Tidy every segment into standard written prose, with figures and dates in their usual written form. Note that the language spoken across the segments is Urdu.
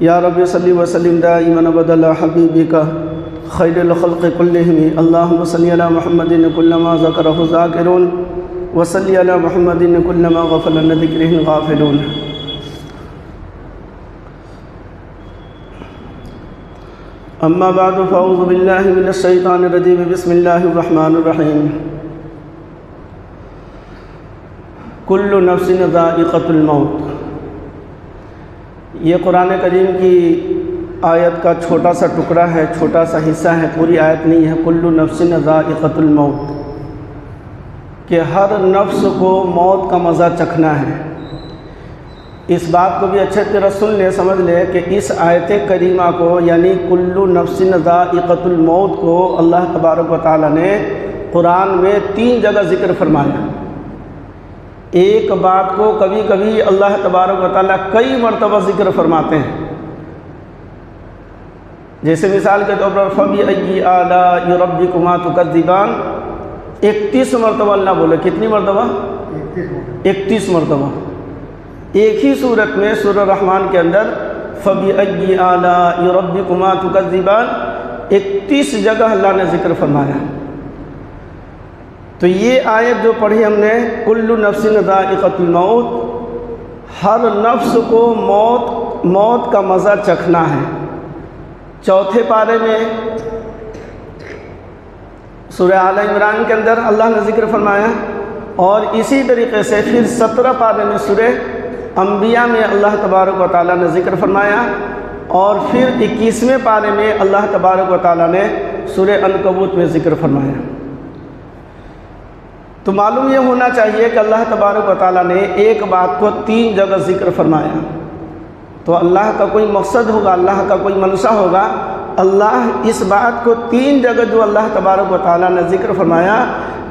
یا رب صلی وسلم دائما ابدا علی حبیبک خیر الخلق کلہم اللہم صلی علی محمد کلما ذکرہ ذاکرون وصلی علی محمد کلما غفل عن ذکرہ غافلون۔ اما بعد فاعوذ باللہ من الشیطان الرجیم بسم اللہ الرحمن الرحیم۔ کل نفس ذائقۃ الموت، یہ قرآن کریم کی آیت کا چھوٹا سا ٹکڑا ہے، چھوٹا سا حصہ ہے، پوری آیت نہیں ہے۔ کل نفس ذائقۃ الموت، کہ ہر نفس کو موت کا مزہ چکھنا ہے۔ اس بات کو بھی اچھے طرح سن لے، سمجھ لے کہ اس آیت کریمہ کو یعنی کل نفس ذائقۃ الموت کو اللہ تبارک و تعالیٰ نے قرآن میں 3 جگہ ذکر فرمایا۔ ایک بات کو کبھی کبھی اللہ تبارک و تعالیٰ کئی مرتبہ ذکر فرماتے ہیں، جیسے مثال کے طور پر فَبِأَيِّ آلَاءِ رَبِّكُمَا تُكَذِّبَانِ 31 مرتبہ اللہ بولے۔ کتنی مرتبہ؟ 31 مرتبہ ایک ہی صورت میں، سورہ الرحمن کے اندر فَبِأَيِّ آلَاءِ رَبِّكُمَا تُكَذِّبَانِ 31 جگہ اللہ نے ذکر فرمایا۔ تو یہ آیت جو پڑھی ہم نے، کل نفس ذائقۃ الموت، ہر نفس کو موت کا مزہ چکھنا ہے۔ 4 پارے میں سورہ آل عمران کے اندر اللہ نے ذکر فرمایا، اور اسی طریقے سے پھر 17 پارے میں سورہ انبیاء میں اللہ تبارک و تعالیٰ نے ذکر فرمایا، اور پھر 21ویں پارے میں اللہ تبارک و تعالیٰ نے سورہ عنکبوت میں ذکر فرمایا۔ تو معلوم یہ ہونا چاہیے کہ اللہ تبارک و تعالیٰ نے ایک بات کو 3 جگہ ذکر فرمایا، تو اللہ کا کوئی مقصد ہوگا، اللہ کا کوئی منشا ہوگا۔ اللہ اس بات کو 3 جگہ جو اللہ تبارک و تعالیٰ نے ذکر فرمایا،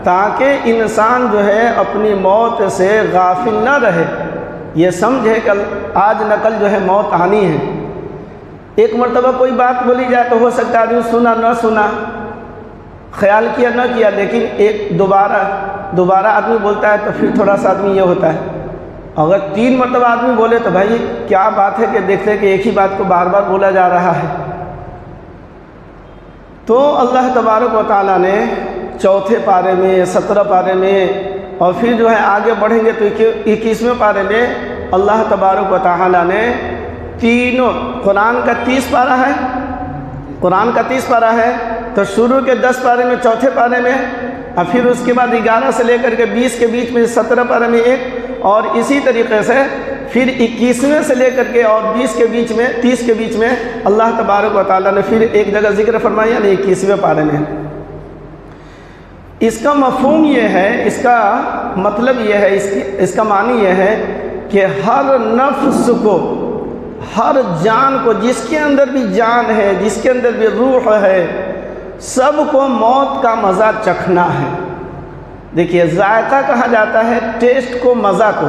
تاکہ انسان جو ہے اپنی موت سے غافل نہ رہے، یہ سمجھے کہ آج نہ کل جو ہے موت آنی ہے۔ ایک مرتبہ کوئی بات بولی جائے تو ہو سکتا ہے آدمی سنا نہ سنا، خیال کیا نہ کیا، لیکن ایک دوبارہ آدمی بولتا ہے تو پھر تھوڑا سا آدمی یہ ہوتا ہے۔ اگر 3 مرتبہ آدمی بولے تو بھائی کیا بات ہے کہ دیکھتے کہ ایک ہی بات کو بار بار بولا جا رہا ہے۔ تو اللہ تبارک و تعالیٰ نے 4 پارے میں، 17 پارے میں، اور پھر جو ہے آگے بڑھیں گے تو 21ویں پارے میں اللہ تبارک و تعالیٰ نے قرآن کا 30 پارہ ہے، قرآن کا 30 پارہ ہے، تو شروع کے 10 پارے میں، 4 پارے میں، اور پھر اس کے بعد 11 سے لے کر کے 20 کے بیچ میں 17 پارے میں ایک، اور اسی طریقے سے پھر 21ویں سے لے کر کے اور 20 کے بیچ میں، 30 کے بیچ میں اللہ تبارک و تعالیٰ نے پھر ایک جگہ ذکر فرمایا، یعنی 21ویں پارے میں۔ اس کا مفہوم یہ ہے، اس کا مطلب یہ ہے، اس کا معنی یہ ہے کہ ہر نفس کو، ہر جان کو، جس کے اندر بھی جان ہے، جس کے اندر بھی روح ہے، سب کو موت کا مزہ چکھنا ہے۔ دیکھیے، ذائقہ کہا جاتا ہے ٹیسٹ کو، مزہ کو۔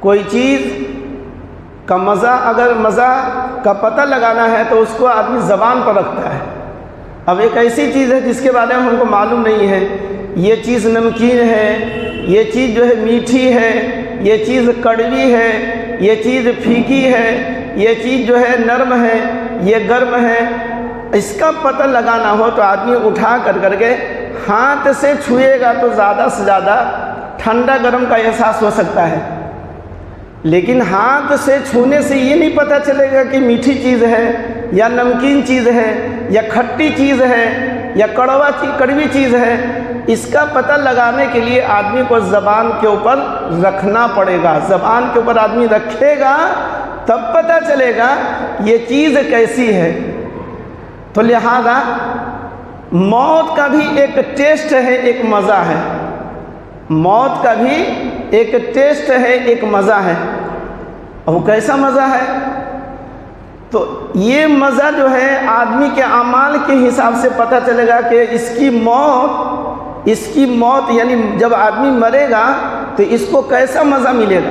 کوئی چیز کا مزہ، اگر مزہ کا پتہ لگانا ہے تو اس کو آدمی زبان پر رکھتا ہے۔ اب ایک ایسی چیز ہے جس کے بارے میں ہم کو معلوم نہیں ہے، یہ چیز نمکین ہے، یہ چیز جو ہے میٹھی ہے، یہ چیز کڑوی ہے، یہ چیز پھیکی ہے، یہ چیز جو ہے نرم ہے، یہ گرم ہے۔ اس کا پتہ لگانا ہو تو آدمی اٹھا کر کے ہاتھ سے چھوئے گا تو زیادہ سے زیادہ ٹھنڈا گرم کا احساس ہو سکتا ہے، لیکن ہاتھ سے چھونے سے یہ نہیں پتہ چلے گا کہ میٹھی چیز ہے یا نمکین چیز ہے یا کھٹی چیز ہے یا کڑوی چیز ہے۔ اس کا پتہ لگانے کے لیے آدمی کو زبان کے اوپر رکھنا پڑے گا، زبان کے اوپر آدمی رکھے گا تب پتہ چلے گا یہ چیز کیسی ہے۔ تو لہذا موت کا بھی ایک ٹیسٹ ہے، ایک مزہ ہے، موت کا بھی ایک ٹیسٹ ہے، ایک مزہ ہے۔ اور وہ کیسا مزہ ہے؟ تو یہ مزہ جو ہے آدمی کے اعمال کے حساب سے پتہ چلے گا کہ اس کی موت یعنی جب آدمی مرے گا تو اس کو کیسا مزہ ملے گا۔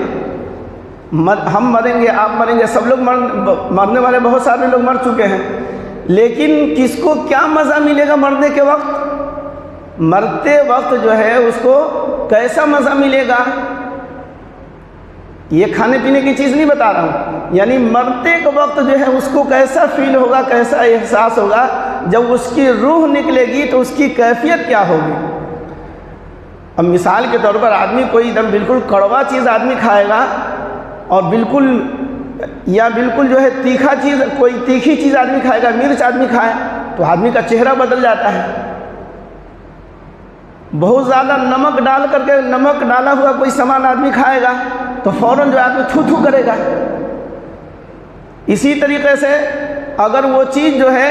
ہم مریں گے، آپ مریں گے، سب لوگ مرنے والے بہت سارے لوگ مر چکے ہیں، لیکن کس کو کیا مزہ ملے گا مرنے کے وقت؟ مرتے وقت جو ہے اس کو کیسا مزہ ملے گا؟ یہ کھانے پینے کی چیز نہیں بتا رہا ہوں، یعنی مرتے کے وقت جو ہے اس کو کیسا فیل ہوگا، کیسا احساس ہوگا، جب اس کی روح نکلے گی تو اس کی کیفیت کیا ہوگی۔ اب مثال کے طور پر آدمی کوئی ایک دم بالکل کڑوا چیز آدمی کھائے گا اور بالکل جو ہے تیکھا چیز، کوئی تیکھی چیز آدمی کھائے گا، مرچ آدمی کھائے تو آدمی کا چہرہ بدل جاتا ہے۔ بہت زیادہ نمک ڈال کر کے، نمک ڈالا ہوا کوئی سامان آدمی کھائے گا تو فوراً جو آدمی تھو تھو کرے گا۔ اسی طریقے سے اگر وہ چیز جو ہے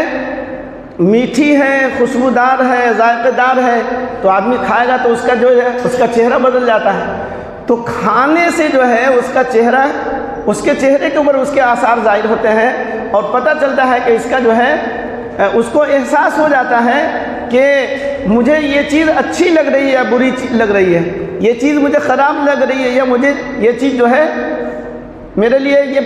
میٹھی ہے، خوشبودار ہے، ذائقے دار ہے تو آدمی کھائے گا تو اس کا جو ہے اس کا چہرہ بدل جاتا ہے۔ تو کھانے سے جو ہے اس کا چہرہ، اس کے چہرے کے اوپر اس کے آثار ظاہر ہوتے ہیں اور پتہ چلتا ہے کہ اس کا جو ہے اس کو احساس ہو جاتا ہے کہ مجھے یہ چیز اچھی لگ رہی ہے یا بری لگ رہی ہے، یہ چیز مجھے خراب لگ رہی ہے یا مجھے یہ چیز جو ہے میرے لیے یہ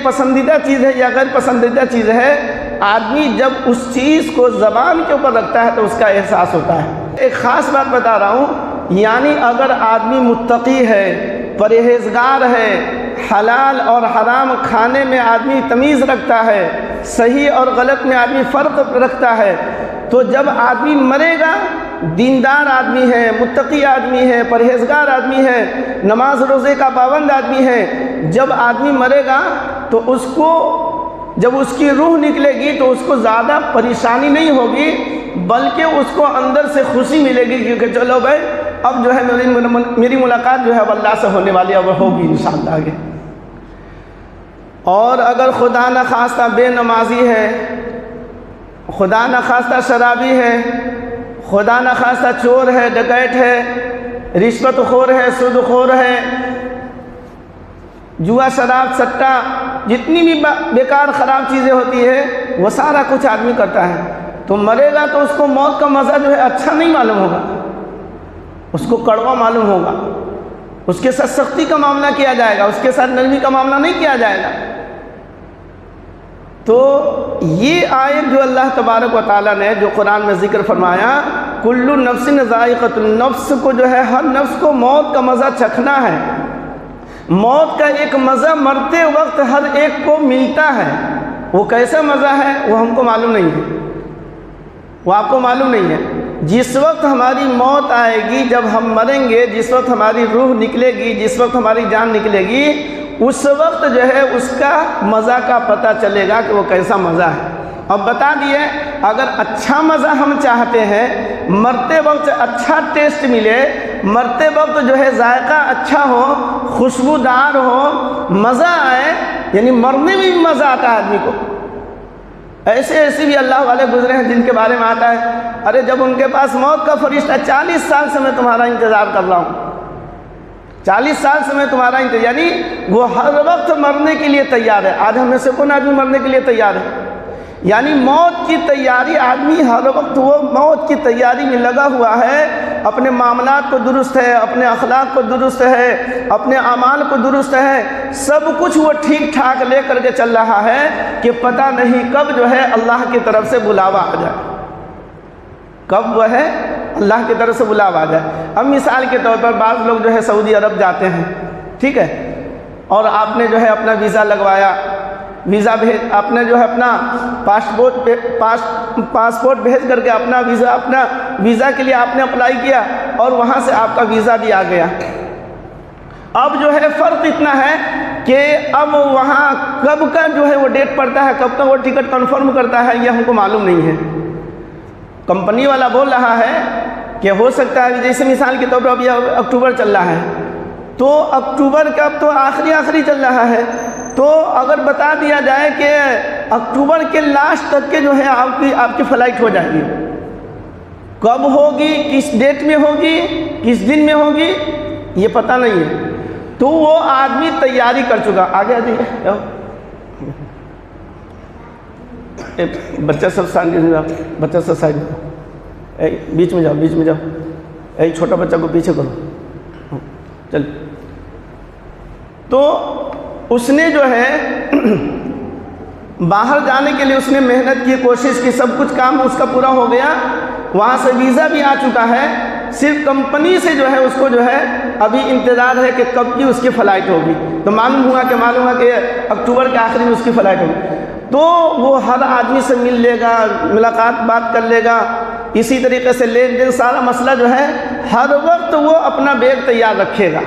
پسندیدہ چیز ہے یا غیر پسندیدہ چیز ہے۔ آدمی جب اس چیز کو زبان کے اوپر رکھتا ہے تو اس کا احساس ہوتا ہے۔ ایک خاص بات بتا رہا ہوں، یعنی اگر آدمی متقی ہے، پرہیزگار ہے، حلال اور حرام کھانے میں آدمی تمیز رکھتا ہے، صحیح اور غلط میں آدمی فرق رکھتا ہے، تو جب آدمی مرے گا، دیندار آدمی ہے، متقی آدمی ہے، پرہیزگار آدمی ہے، نماز روزے کا پابند آدمی ہے، جب آدمی مرے گا تو اس کو، جب اس کی روح نکلے گی تو اس کو زیادہ پریشانی نہیں ہوگی، بلکہ اس کو اندر سے خوشی ملے گی، کیونکہ چلو بھائی اب جو ہے میری ملاقات جو ہے اب اللہ سے ہونے والی، اب ہوگی انشاءاللہ آگے۔ اور اگر خدا نخواستہ بے نمازی ہے، خدا نخواستہ شرابی ہے، خدا نخواستہ چور ہے، ڈکیت ہے، رشوت خور ہے، سود خور ہے، جوا، شراب، سٹا، جتنی بھی بیکار خراب چیزیں ہوتی ہے وہ سارا کچھ آدمی کرتا ہے، تو مرے گا تو اس کو موت کا مزہ جو ہے اچھا نہیں معلوم ہوگا، اس کو کڑوا معلوم ہوگا، اس کے ساتھ سختی کا معاملہ کیا جائے گا، اس کے ساتھ نرمی کا معاملہ نہیں کیا جائے گا۔ تو یہ آیت جو اللہ تبارک و تعالیٰ نے جو قرآن میں ذکر فرمایا، کل نفس ذائقۃ النفس کو جو ہے ہر نفس کو موت کا مزہ چکھنا ہے، موت کا ایک مزہ مرتے وقت ہر ایک کو ملتا ہے، وہ کیسا مزہ ہے وہ ہم کو معلوم نہیں ہے، وہ آپ کو معلوم نہیں ہے۔ جس وقت ہماری موت آئے گی، جب ہم مریں گے، جس وقت ہماری روح نکلے گی، جس وقت ہماری جان نکلے گی، اس وقت جو ہے اس کا مزہ کا پتہ چلے گا کہ وہ کیسا مزہ ہے۔ اب بتا دیے، اگر اچھا مزہ ہم چاہتے ہیں، مرتے وقت اچھا ٹیسٹ ملے، مرتے وقت جو ہے ذائقہ اچھا ہو، خوشبودار ہو، مزہ آئے، یعنی مرنے میں بھی مزہ آتا ہے آدمی کو۔ ایسے بھی اللہ والے گزرے ہیں جن کے بارے میں آتا ہے، ارے جب ان کے پاس موت کا فرشتہ 40 سال سے میں تمہارا انتظار کر رہا ہوں، 40 سال سے میں تمہارا انتظار، یعنی وہ ہر وقت مرنے کے لیے تیار ہے۔ آج ہم میں سے کون آدمی مرنے کے لیے تیار ہے؟ یعنی موت کی تیاری، آدمی ہر وقت وہ موت کی تیاری میں لگا ہوا ہے، اپنے معاملات کو درست ہے، اپنے اخلاق کو درست ہے، اپنے اعمال کو درست ہے، سب کچھ وہ ٹھیک ٹھاک لے کر کے چل رہا ہے کہ پتہ نہیں کب جو ہے اللہ کی طرف سے بلاوا آ جائے، کب وہ ہے اللہ کی طرف سے بلاوا آ جائے۔ اب مثال کے طور پر بعض لوگ جو ہے سعودی عرب جاتے ہیں، ٹھیک ہے، اور آپ نے جو ہے اپنا ویزا لگوایا، آپ نے جو ہے اپنا پاسپورٹ بھیج کر کے اپنا ویزا کے لیے آپ نے اپلائی کیا اور وہاں سے آپ کا ویزا بھی آ گیا۔ اب جو ہے فرق اتنا ہے کہ اب وہاں کب کا جو ہے وہ ڈیٹ پڑتا ہے، کب کا وہ ٹکٹ کنفرم کرتا ہے، یہ ہم کو معلوم نہیں ہے۔ کمپنی والا بول رہا ہے کہ ہو سکتا ہے، جیسے مثال کے طور پر اب یہ اکتوبر چل رہا ہے، تو اکتوبر کا اب تو آخری چل رہا ہے، تو اگر بتا دیا جائے کہ اکتوبر کے لاسٹ تک کے جو ہے آپ کی فلائٹ ہو جائے گی، کب ہوگی، کس ڈیٹ میں ہوگی، کس دن میں ہوگی، یہ پتہ نہیں ہے، تو وہ آدمی تیاری کر چکا۔ آگے آ جائیے، بچہ سب سائڈ میں جاؤ، بچہ سب سائڈ میں، بیچ میں جاؤ، ایک چھوٹا بچہ کو پیچھے کرو، چل۔ تو اس نے جو ہے باہر جانے کے لیے اس نے محنت کی، کوشش کی، سب کچھ کام اس کا پورا ہو گیا، وہاں سے ویزا بھی آ چکا ہے، صرف کمپنی سے جو ہے اس کو جو ہے ابھی انتظار ہے کہ کب کی اس کی فلائٹ ہوگی، تو معلوم ہوا کہ اکتوبر کے آخری میں اس کی فلائٹ ہوگی، تو وہ ہر آدمی سے مل لے گا، ملاقات بات کر لے گا، اسی طریقے سے لین دین سارا مسئلہ جو ہے ہر وقت وہ اپنا بیگ تیار رکھے گا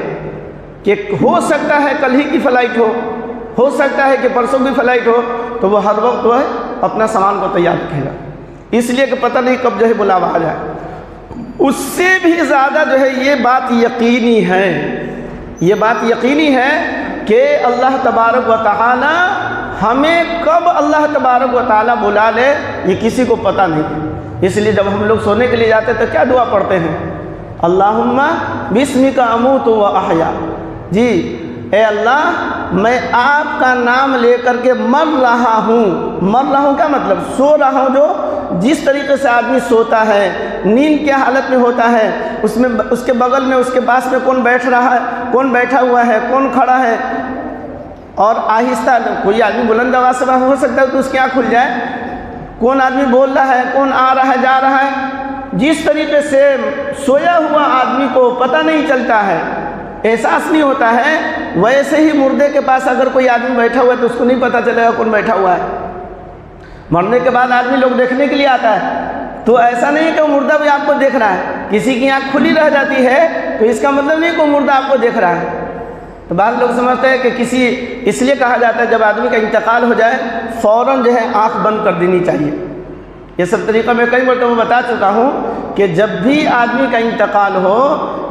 کہ ہو سکتا ہے کل ہی کی فلائٹ ہو سکتا ہے کہ پرسوں کی فلائٹ ہو، تو وہ ہر وقت وہ ہے اپنا سامان کو تیار رکھے گا، اس لیے کہ پتہ نہیں کب جو ہے بلاوا آ جائے۔ اس سے بھی زیادہ جو ہے یہ بات یقینی ہے کہ اللہ تبارک و تعالی ہمیں کب اللہ تبارک و تعالی بلا لے یہ کسی کو پتہ نہیں۔ اس لیے جب ہم لوگ سونے کے لیے جاتے تو کیا دعا پڑھتے ہیں؟ اللہم بسمک اموت و احیا، جی اے اللہ میں آپ کا نام لے کر کے مر رہا ہوں کیا مطلب؟ سو رہا ہوں، جو جس طریقے سے آدمی سوتا ہے، نیند کے حالت میں ہوتا ہے، اس میں اس کے بغل میں اس کے پاس میں کون بیٹھ رہا ہے، کون بیٹھا ہوا ہے، کون کھڑا ہے، اور آہستہ کوئی آدمی بلند آواز سے ہو سکتا ہے تو اس کی آنکھ کھل جائے، کون آدمی بول رہا ہے، کون آ رہا ہے جا رہا ہے، جس طریقے سے سویا ہوا آدمی کو پتہ نہیں چلتا ہے، احساس نہیں ہوتا ہے، ویسے ہی مردے کے پاس اگر کوئی آدمی بیٹھا ہوا ہے تو اس کو نہیں پتہ چلے گا کون بیٹھا ہوا ہے۔ مرنے کے بعد آدمی لوگ دیکھنے کے لیے آتا ہے تو ایسا نہیں کہ وہ مردہ بھی آپ کو دیکھ رہا ہے، کسی کی آنکھ کھلی رہ جاتی ہے تو اس کا مطلب نہیں کہ وہ مردہ آپ کو دیکھ رہا ہے۔ تو بعض لوگ سمجھتے ہیں کہ اس لیے کہا جاتا ہے جب آدمی کا انتقال ہو جائے فوراً جو ہے آنکھ بند کر دینی چاہیے۔ یہ سب طریقہ میں کئی مرتبہ بتا چکا ہوں کہ جب بھی آدمی کا انتقال ہو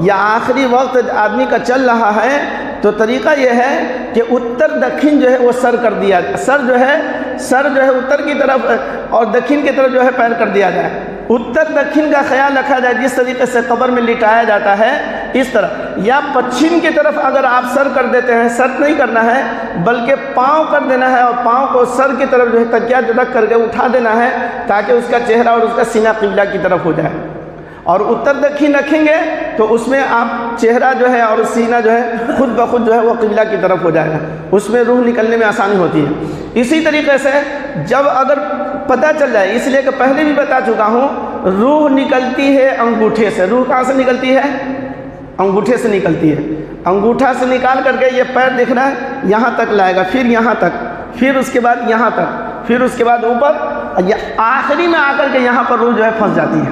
یا آخری وقت آدمی کا چل رہا ہے تو طریقہ یہ ہے کہ اتر دکھن جو ہے وہ سر کر دیا، سر جو ہے اتر کی طرف اور دکھن کی طرف جو ہے پیر کر دیا جائے، اتر دکھن کا خیال رکھا جائے، جس طریقے سے قبر میں لٹایا جاتا ہے اس طرح، یا پچھم کی طرف اگر آپ سر کر دیتے ہیں، سر نہیں کرنا ہے بلکہ پاؤں کر دینا ہے اور پاؤں کو سر کی طرف جو ہے تکیہ رکھ کر کے اٹھا دینا ہے تاکہ اس کا چہرہ اور اس کا سینہ قبلہ کی طرف ہو جائے، اور اتر دکھن رکھیں گے تو اس میں آپ چہرہ جو ہے اور سینہ جو ہے خود بخود جو ہے وہ قبلہ کی طرف ہو جائے گا، اس میں روح نکلنے میں آسانی ہوتی ہے۔ اسی طریقے سے جب اگر پتہ چل جائے، اس لیے کہ پہلے بھی بتا چکا ہوں، روح نکلتی ہے انگوٹھے سے، روح کہاں سے نکلتی ہے؟ انگوٹھے سے نکلتی ہے، انگوٹھا سے نکال کر کے یہ پیر دیکھ رہا ہے یہاں تک لائے گا، پھر یہاں تک، پھر اس کے بعد یہاں تک، پھر اس کے بعد اوپر، آخری میں آ کر کے یہاں پر روح جو ہے پھنس جاتی ہے۔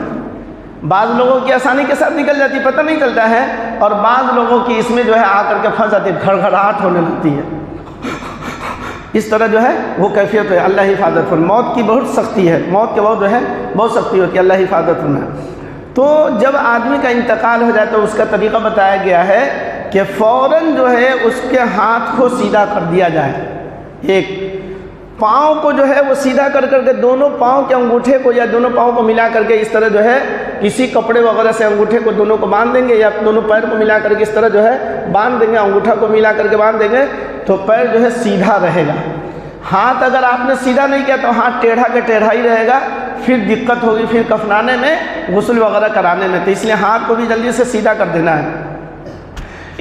بعض لوگوں کی آسانی کے ساتھ نکل جاتی ہے، پتہ نہیں چلتا ہے، اور بعض لوگوں کی اس میں جو ہے آ کر کے پھنس جاتی ہے، گھڑگھڑاہٹ ہونے لگتی ہے، اس طرح جو ہے وہ کیفیت ہے۔ اللہ حفاظت فرمائے، موت کی بہت سختی ہے، موت کے بعد جو ہے بہت سختی ہوتی ہے، اللہ حفاظت فرمائے۔ تو جب آدمی کا انتقال ہو جائے تو اس کا طریقہ بتایا گیا ہے کہ فوراً جو ہے اس کے ہاتھ کو سیدھا کر دیا جائے، ایک پاؤں کو جو ہے وہ سیدھا کر کر کے دونوں پاؤں کے انگوٹھے کو یا دونوں پاؤں کو ملا کر کے اس طرح جو ہے کسی کپڑے وغیرہ سے انگوٹھے کو دونوں کو باندھ دیں گے، یا دونوں پیر کو ملا کر کے اس طرح جو ہے باندھ دیں گے، انگوٹھا کو ملا کر کے باندھ دیں گے تو پیر جو ہے سیدھا رہے گا۔ ہاتھ اگر آپ نے سیدھا نہیں کیا تو ہاتھ ٹیڑھا کے ٹیڑھا ہی رہے گا، پھر دقت ہوگی پھر کفنانے میں، غسل وغیرہ کرانے میں، تو اس لیے ہاتھ کو بھی جلدی سے سیدھا کر دینا ہے۔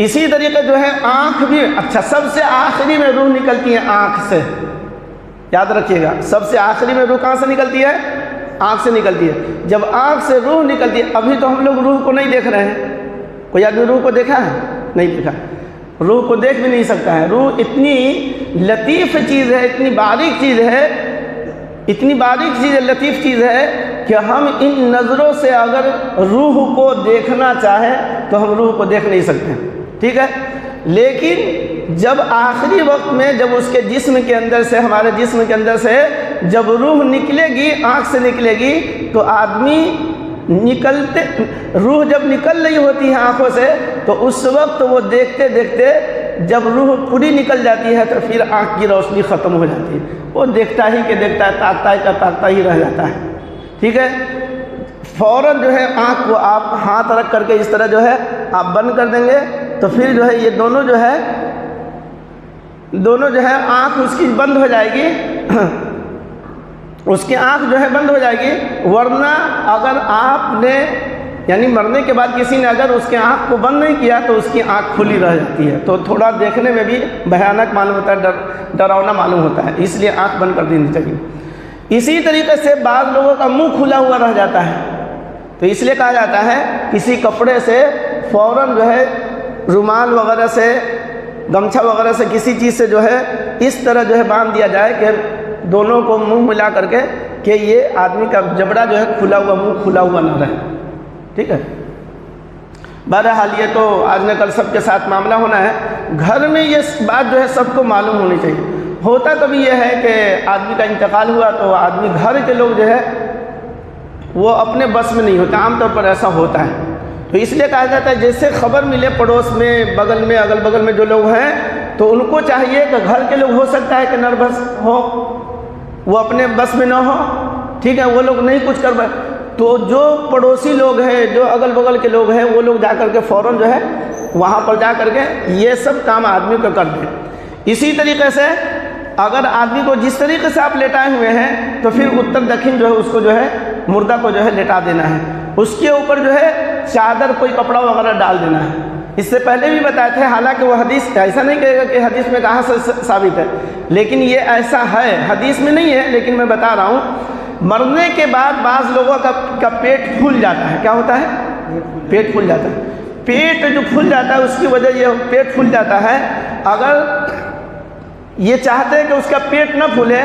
اسی طریقے جو ہے آنکھ بھی، اچھا سب سے آخری میں روح نکلتی ہے آنکھ سے، یاد رکھیے گا، سب سے آخری میں روح کہاں سے نکلتی ہے؟ آنکھ سے نکلتی ہے۔ جب آنکھ سے روح نکلتی ہے، ابھی تو ہم لوگ روح کو نہیں دیکھ رہے ہیں، کوئی آدمی روح کو دیکھا ہے؟ نہیں دیکھا، روح کو دیکھ بھی نہیں سکتا ہے۔ روح اتنی لطیف چیز ہے، اتنی باریک چیز ہے، اتنی باریک چیز ہے، لطیف چیز ہے کہ ہم ان نظروں سے اگر روح کو دیکھنا چاہیں تو ہم روح کو دیکھ نہیں سکتے، ٹھیک ہے؟ لیکن جب آخری وقت میں جب اس کے جسم کے اندر سے، ہمارے جسم کے اندر سے جب روح نکلے گی، آنکھ سے نکلے گی، تو آدمی روح جب نکل رہی ہوتی ہے آنکھوں سے تو اس وقت وہ دیکھتے دیکھتے جب روح پوری نکل جاتی ہے تو پھر آنکھ کی روشنی ختم ہو جاتی ہے، وہ دیکھتا ہی کہ دیکھتا ہے، تاکتا ہی رہ جاتا ہے، ٹھیک ہے؟ فوراً جو ہے آنکھ کو آپ ہاتھ رکھ کر کے اس طرح جو ہے آپ بند کر دیں گے تو پھر جو ہے یہ دونوں جو ہے آنکھ اس کی بند ہو جائے گی، اس کی آنکھ جو ہے بند ہو جائے گی، ورنہ اگر آپ نے یعنی مرنے کے بعد کسی نے اگر اس کی آنکھ کو بند نہیں کیا تو اس کی آنکھ کھلی رہ جاتی ہے، تو تھوڑا دیکھنے میں بھی بھیانک معلوم ہوتا ہے، ڈراؤنا معلوم ہوتا ہے، اس لیے آنکھ بند کر دینی چاہیے۔ اسی طریقے سے بعض لوگوں کا منہ کھلا ہوا رہ جاتا ہے، تو اس لیے کہا جاتا ہے کسی کپڑے سے فوراً جو ہے رومال وغیرہ سے گمچھا وغیرہ سے کسی چیز سے جو ہے اس طرح جو ہے باندھ دیا جائے کہ دونوں کو منہ ملا کر کے کہ یہ آدمی کا جبڑا جو ہے کھلا ہوا منہ کھلا ہوا نہ رہے. ٹھیک ہے. بہرحال یہ تو آج نہ کل سب کے ساتھ معاملہ ہونا ہے. گھر میں یہ بات جو ہے سب کو معلوم ہونی چاہیے. ہوتا کبھی یہ ہے کہ آدمی کا انتقال ہوا تو آدمی گھر کے لوگ جو ہے وہ اپنے بس میں نہیں ہوتے. عام طور پر ایسا ہوتا ہے. تو اس لیے کہا جاتا ہے جیسے خبر ملے پڑوس میں بغل میں اگل بغل میں جو لوگ ہیں تو ان کو چاہیے کہ گھر کے لوگ ہو سکتا ہے کہ نروس ہو, وہ اپنے بس میں نہ ہو. ٹھیک ہے. وہ لوگ نہیں کچھ کر پائے تو جو پڑوسی لوگ ہیں جو اگل بغل کے لوگ ہیں وہ لوگ جا کر کے فوراً جو ہے وہاں پر جا کر کے یہ سب کام آدمی کو کر دیں. اسی طریقے سے اگر آدمی کو جس طریقے سے آپ لیٹائے ہوئے ہیں تو پھر اتر دکھن جو ہے اس کو جو ہے مردہ کو جو ہے لیٹا دینا ہے. اس کے اوپر جو ہے چادر کوئی کپڑا وغیرہ ڈال دینا ہے. اس سے پہلے بھی بتایا تھے, حالانکہ وہ حدیث ایسا نہیں کہے گا کہ حدیث میں کہاں سے ثابت ہے, لیکن یہ ایسا ہے, حدیث میں نہیں ہے لیکن میں بتا رہا ہوں. مرنے کے بعد بعض لوگوں کا پیٹ پھول جاتا ہے. کیا ہوتا ہے؟ پیٹ پھول جاتا ہے. پیٹ جو پھول جاتا ہے اس کی وجہ یہ پیٹ پھول جاتا ہے. اگر یہ چاہتے ہیں کہ اس کا پیٹ نہ پھولے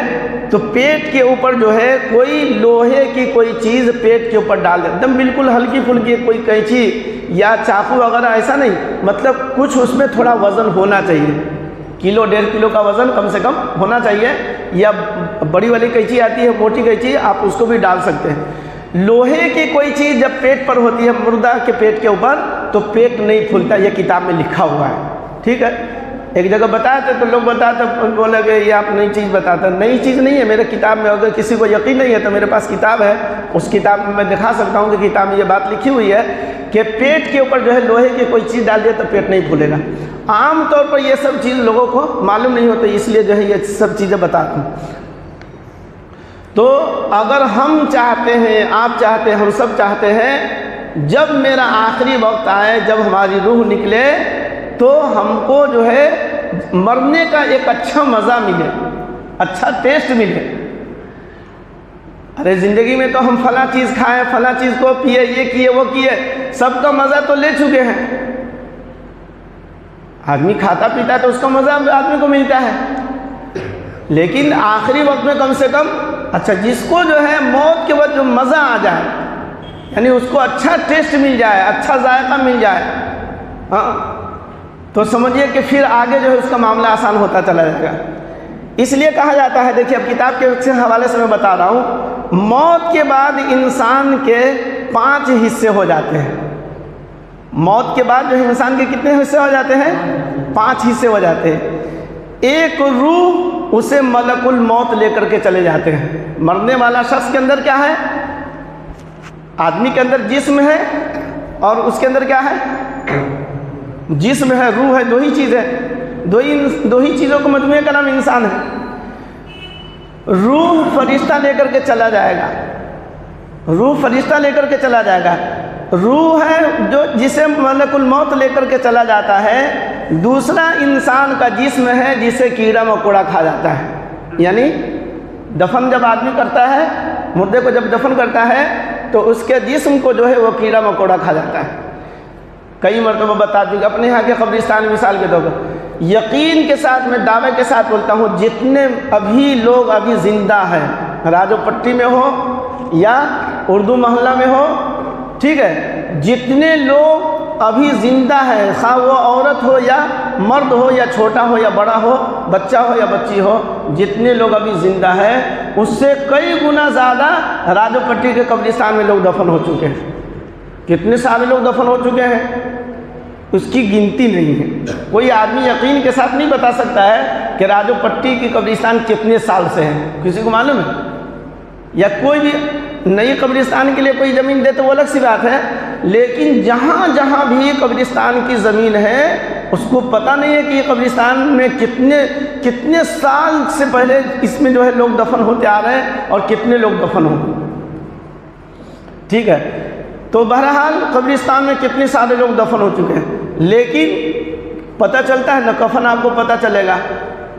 تو پیٹ کے اوپر جو ہے کوئی لوہے کی کوئی چیز پیٹ کے اوپر ڈال دے, ایک دم بالکل ہلکی پھلکی, کوئی قینچی یا چاقو وغیرہ ایسا نہیں, مطلب کچھ اس میں تھوڑا وزن ہونا چاہیے. کلو 1.5 کلو کا وزن کم سے کم ہونا چاہیے. یا بڑی والی قینچی آتی ہے, موٹی قینچی, آپ اس کو بھی ڈال سکتے ہیں. لوہے کی کوئی چیز جب پیٹ پر ہوتی ہے مردہ کے پیٹ کے اوپر تو پیٹ نہیں پھولتا. یہ کتاب میں لکھا ہوا ہے. ٹھیک ہے. ایک جگہ بتایا تھا تو لوگ بتاتے بولے کہ یہ آپ نئی چیز بتاتے. نئی چیز نہیں ہے میرے کتاب میں. اگر کسی کو یقین نہیں ہے تو میرے پاس کتاب ہے, اس کتاب میں دکھا سکتا ہوں کہ کتاب میں یہ بات لکھی ہوئی ہے کہ پیٹ کے اوپر جو ہے لوہے کی کوئی چیز ڈال دے تو پیٹ نہیں پھولے گا. عام طور پر یہ سب چیز لوگوں کو معلوم نہیں ہوتی, اس لیے جو ہے یہ سب چیزیں بتاتا ہوں. تو اگر ہم چاہتے ہیں, آپ چاہتے ہیں, ہم سب چاہتے ہیں جب میرا آخری وقت آئے, جب ہماری روح نکلے تو ہم کو جو ہے مرنے کا ایک اچھا مزہ ملے, اچھا ٹیسٹ ملے. ارے زندگی میں تو ہم فلاں چیز کھائے, فلاں چیز کو پیے, یہ کیے, وہ کیے, سب کا مزہ تو لے چکے ہیں. آدمی کھاتا پیتا ہے تو اس کا مزہ آدمی کو ملتا ہے. لیکن آخری وقت میں کم سے کم اچھا جس کو جو ہے موت کے وقت جو مزہ آ جائے, یعنی اس کو اچھا ٹیسٹ مل جائے, اچھا ذائقہ مل جائے, ہاں, تو سمجھیے کہ پھر آگے جو ہے اس کا معاملہ آسان ہوتا چلا جائے گا. اس لیے کہا جاتا ہے, دیکھیے اب کتاب کے حوالے سے میں بتا رہا ہوں, موت کے بعد انسان کے 5 حصے ہو جاتے ہیں. موت کے بعد جو ہے انسان کے کتنے حصے ہو جاتے ہیں؟ 5 حصے ہو جاتے ہیں. ایک روح اسے ملک الموت لے کر کے چلے جاتے ہیں. مرنے والا شخص کے اندر کیا ہے؟ آدمی کے اندر جسم ہے اور اس کے اندر کیا ہے؟ جسم ہے, روح ہے, 2 ہی چیز ہے. دو ہی چیزوں کو مجموعے کا نام انسان ہے. روح فرشتہ لے کر کے چلا جائے گا, روح فرشتہ لے کر کے چلا جائے گا. روح ہے جو جسے ملک الموت لے کر کے چلا جاتا ہے. دوسرا انسان کا جسم ہے جسے کیڑا مکوڑا کھا جاتا ہے. یعنی دفن جب آدمی کرتا ہے, مردے کو جب دفن کرتا ہے تو اس کے جسم کو جو ہے وہ کیڑا مکوڑا کھا جاتا ہے. کئی مرتبہ بتا دوں کہ اپنے یہاں کے قبرستان مثال کے طور پر یقین کے ساتھ میں دعوے کے ساتھ بولتا ہوں, جتنے ابھی لوگ ابھی زندہ ہیں, راجو پٹی میں ہو یا اردو محلہ میں ہو, ٹھیک ہے, جتنے لوگ ابھی زندہ ہیں, خواہ وہ عورت ہو یا مرد ہو یا چھوٹا ہو یا بڑا ہو, بچہ ہو یا بچی ہو, جتنے لوگ ابھی زندہ ہیں اس سے کئی گنا زیادہ راجو پٹی کے قبرستان میں لوگ دفن ہو چکے ہیں. کتنے سارے لوگ دفن ہو چکے ہیں اس کی گنتی نہیں ہے. کوئی آدمی یقین کے ساتھ نہیں بتا سکتا ہے کہ راجو پٹی کی قبرستان کتنے سال سے ہے. کسی کو معلوم ہے؟ یا کوئی بھی نئی قبرستان کے لیے کوئی زمین دے تو وہ الگ سی بات ہے, لیکن جہاں جہاں بھی قبرستان کی زمین ہے اس کو پتہ نہیں ہے کہ یہ قبرستان میں کتنے سال سے پہلے اس میں جو ہے لوگ دفن ہوتے آ رہے ہیں اور کتنے لوگ دفن ہوں. ٹھیک ہے. تو بہرحال قبرستان میں کتنے سارے لوگ دفن ہو چکے ہیں, لیکن پتہ چلتا ہے نہ کفن آپ کو پتہ چلے گا.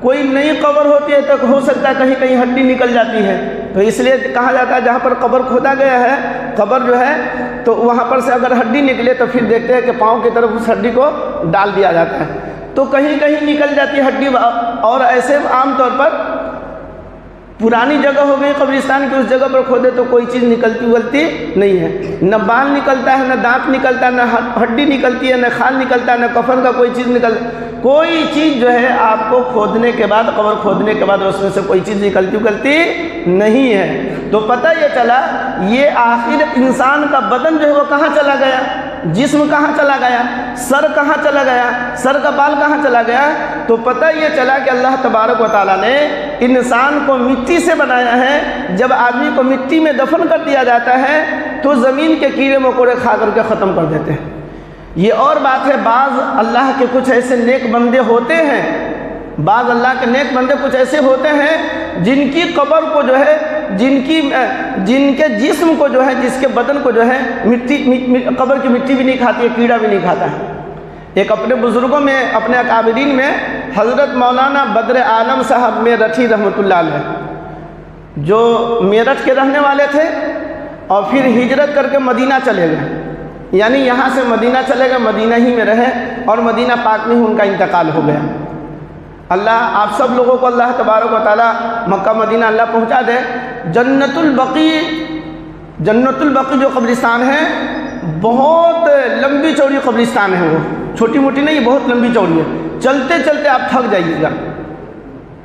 کوئی نئی قبر ہوتی ہے تو ہو سکتا ہے کہیں کہیں ہڈی نکل جاتی ہے, تو اس لیے کہا جاتا ہے جہاں پر قبر کھودا گیا ہے, قبر جو ہے تو وہاں پر سے اگر ہڈی نکلے تو پھر دیکھتے ہیں کہ پاؤں کی طرف اس ہڈی کو ڈال دیا جاتا ہے، تو کہیں کہیں نکل جاتی ہے ہڈی، اور ایسے عام طور پر پرانی جگہ ہو گئی قبرستان کی، اس جگہ پر کھودے تو کوئی چیز نکلتی اگلتی نہیں ہے، نہ بال نکلتا ہے، نہ دانت نکلتا ہے، نہ ہڈی نکلتی ہے، نہ خال نکلتا ہے، نہ کفن کا کوئی چیز کوئی چیز جو ہے آپ کو کھودنے کے بعد، قبر کھودنے کے بعد اس میں سے کوئی چیز نکلتی نہیں ہے۔ تو پتہ یہ چلا یہ آخر انسان کا بدن جو ہے وہ کہاں چلا گیا، جسم کہاں چلا گیا، سر کہاں چلا گیا، سر کا بال کہاں چلا گیا، تو پتہ یہ چلا کہ اللہ تبارک و تعالیٰ نے انسان کو مٹی سے بنایا ہے۔ جب آدمی کو مٹی میں دفن کر دیا جاتا ہے تو زمین کے کیڑے مکوڑے کھا کر کے ختم کر دیتے ہیں۔ یہ اور بات ہے، بعض اللہ کے کچھ ایسے نیک بندے ہوتے ہیں، بعض اللہ کے نیک بندے کچھ ایسے ہوتے ہیں جن کی قبر کو جو ہے، جن کے جسم کو جو ہے، جس کے بدن کو جو ہے قبر کی مٹی بھی نہیں کھاتی ہے، کیڑا بھی نہیں کھاتا ہے۔ ایک اپنے بزرگوں میں، اپنے اکابرین میں حضرت مولانا بدر عالم صاحب میرٹھی رحمۃ اللہ علیہ، جو میرٹھ کے رہنے والے تھے اور پھر ہجرت کر کے مدینہ چلے گئے، یعنی یہاں سے مدینہ چلے گئے، مدینہ ہی میں رہے اور مدینہ پاک میں ہی ان کا انتقال ہو گیا۔ اللہ آپ سب لوگوں کو اللہ تبارک و تعالیٰ مکہ مدینہ اللہ پہنچا دے۔ جنت البقیع جو قبرستان ہے، بہت لمبی چوڑی قبرستان ہے، وہ چھوٹی موٹی نہیں، بہت لمبی چوڑی ہے، چلتے چلتے آپ تھک جائیے گا۔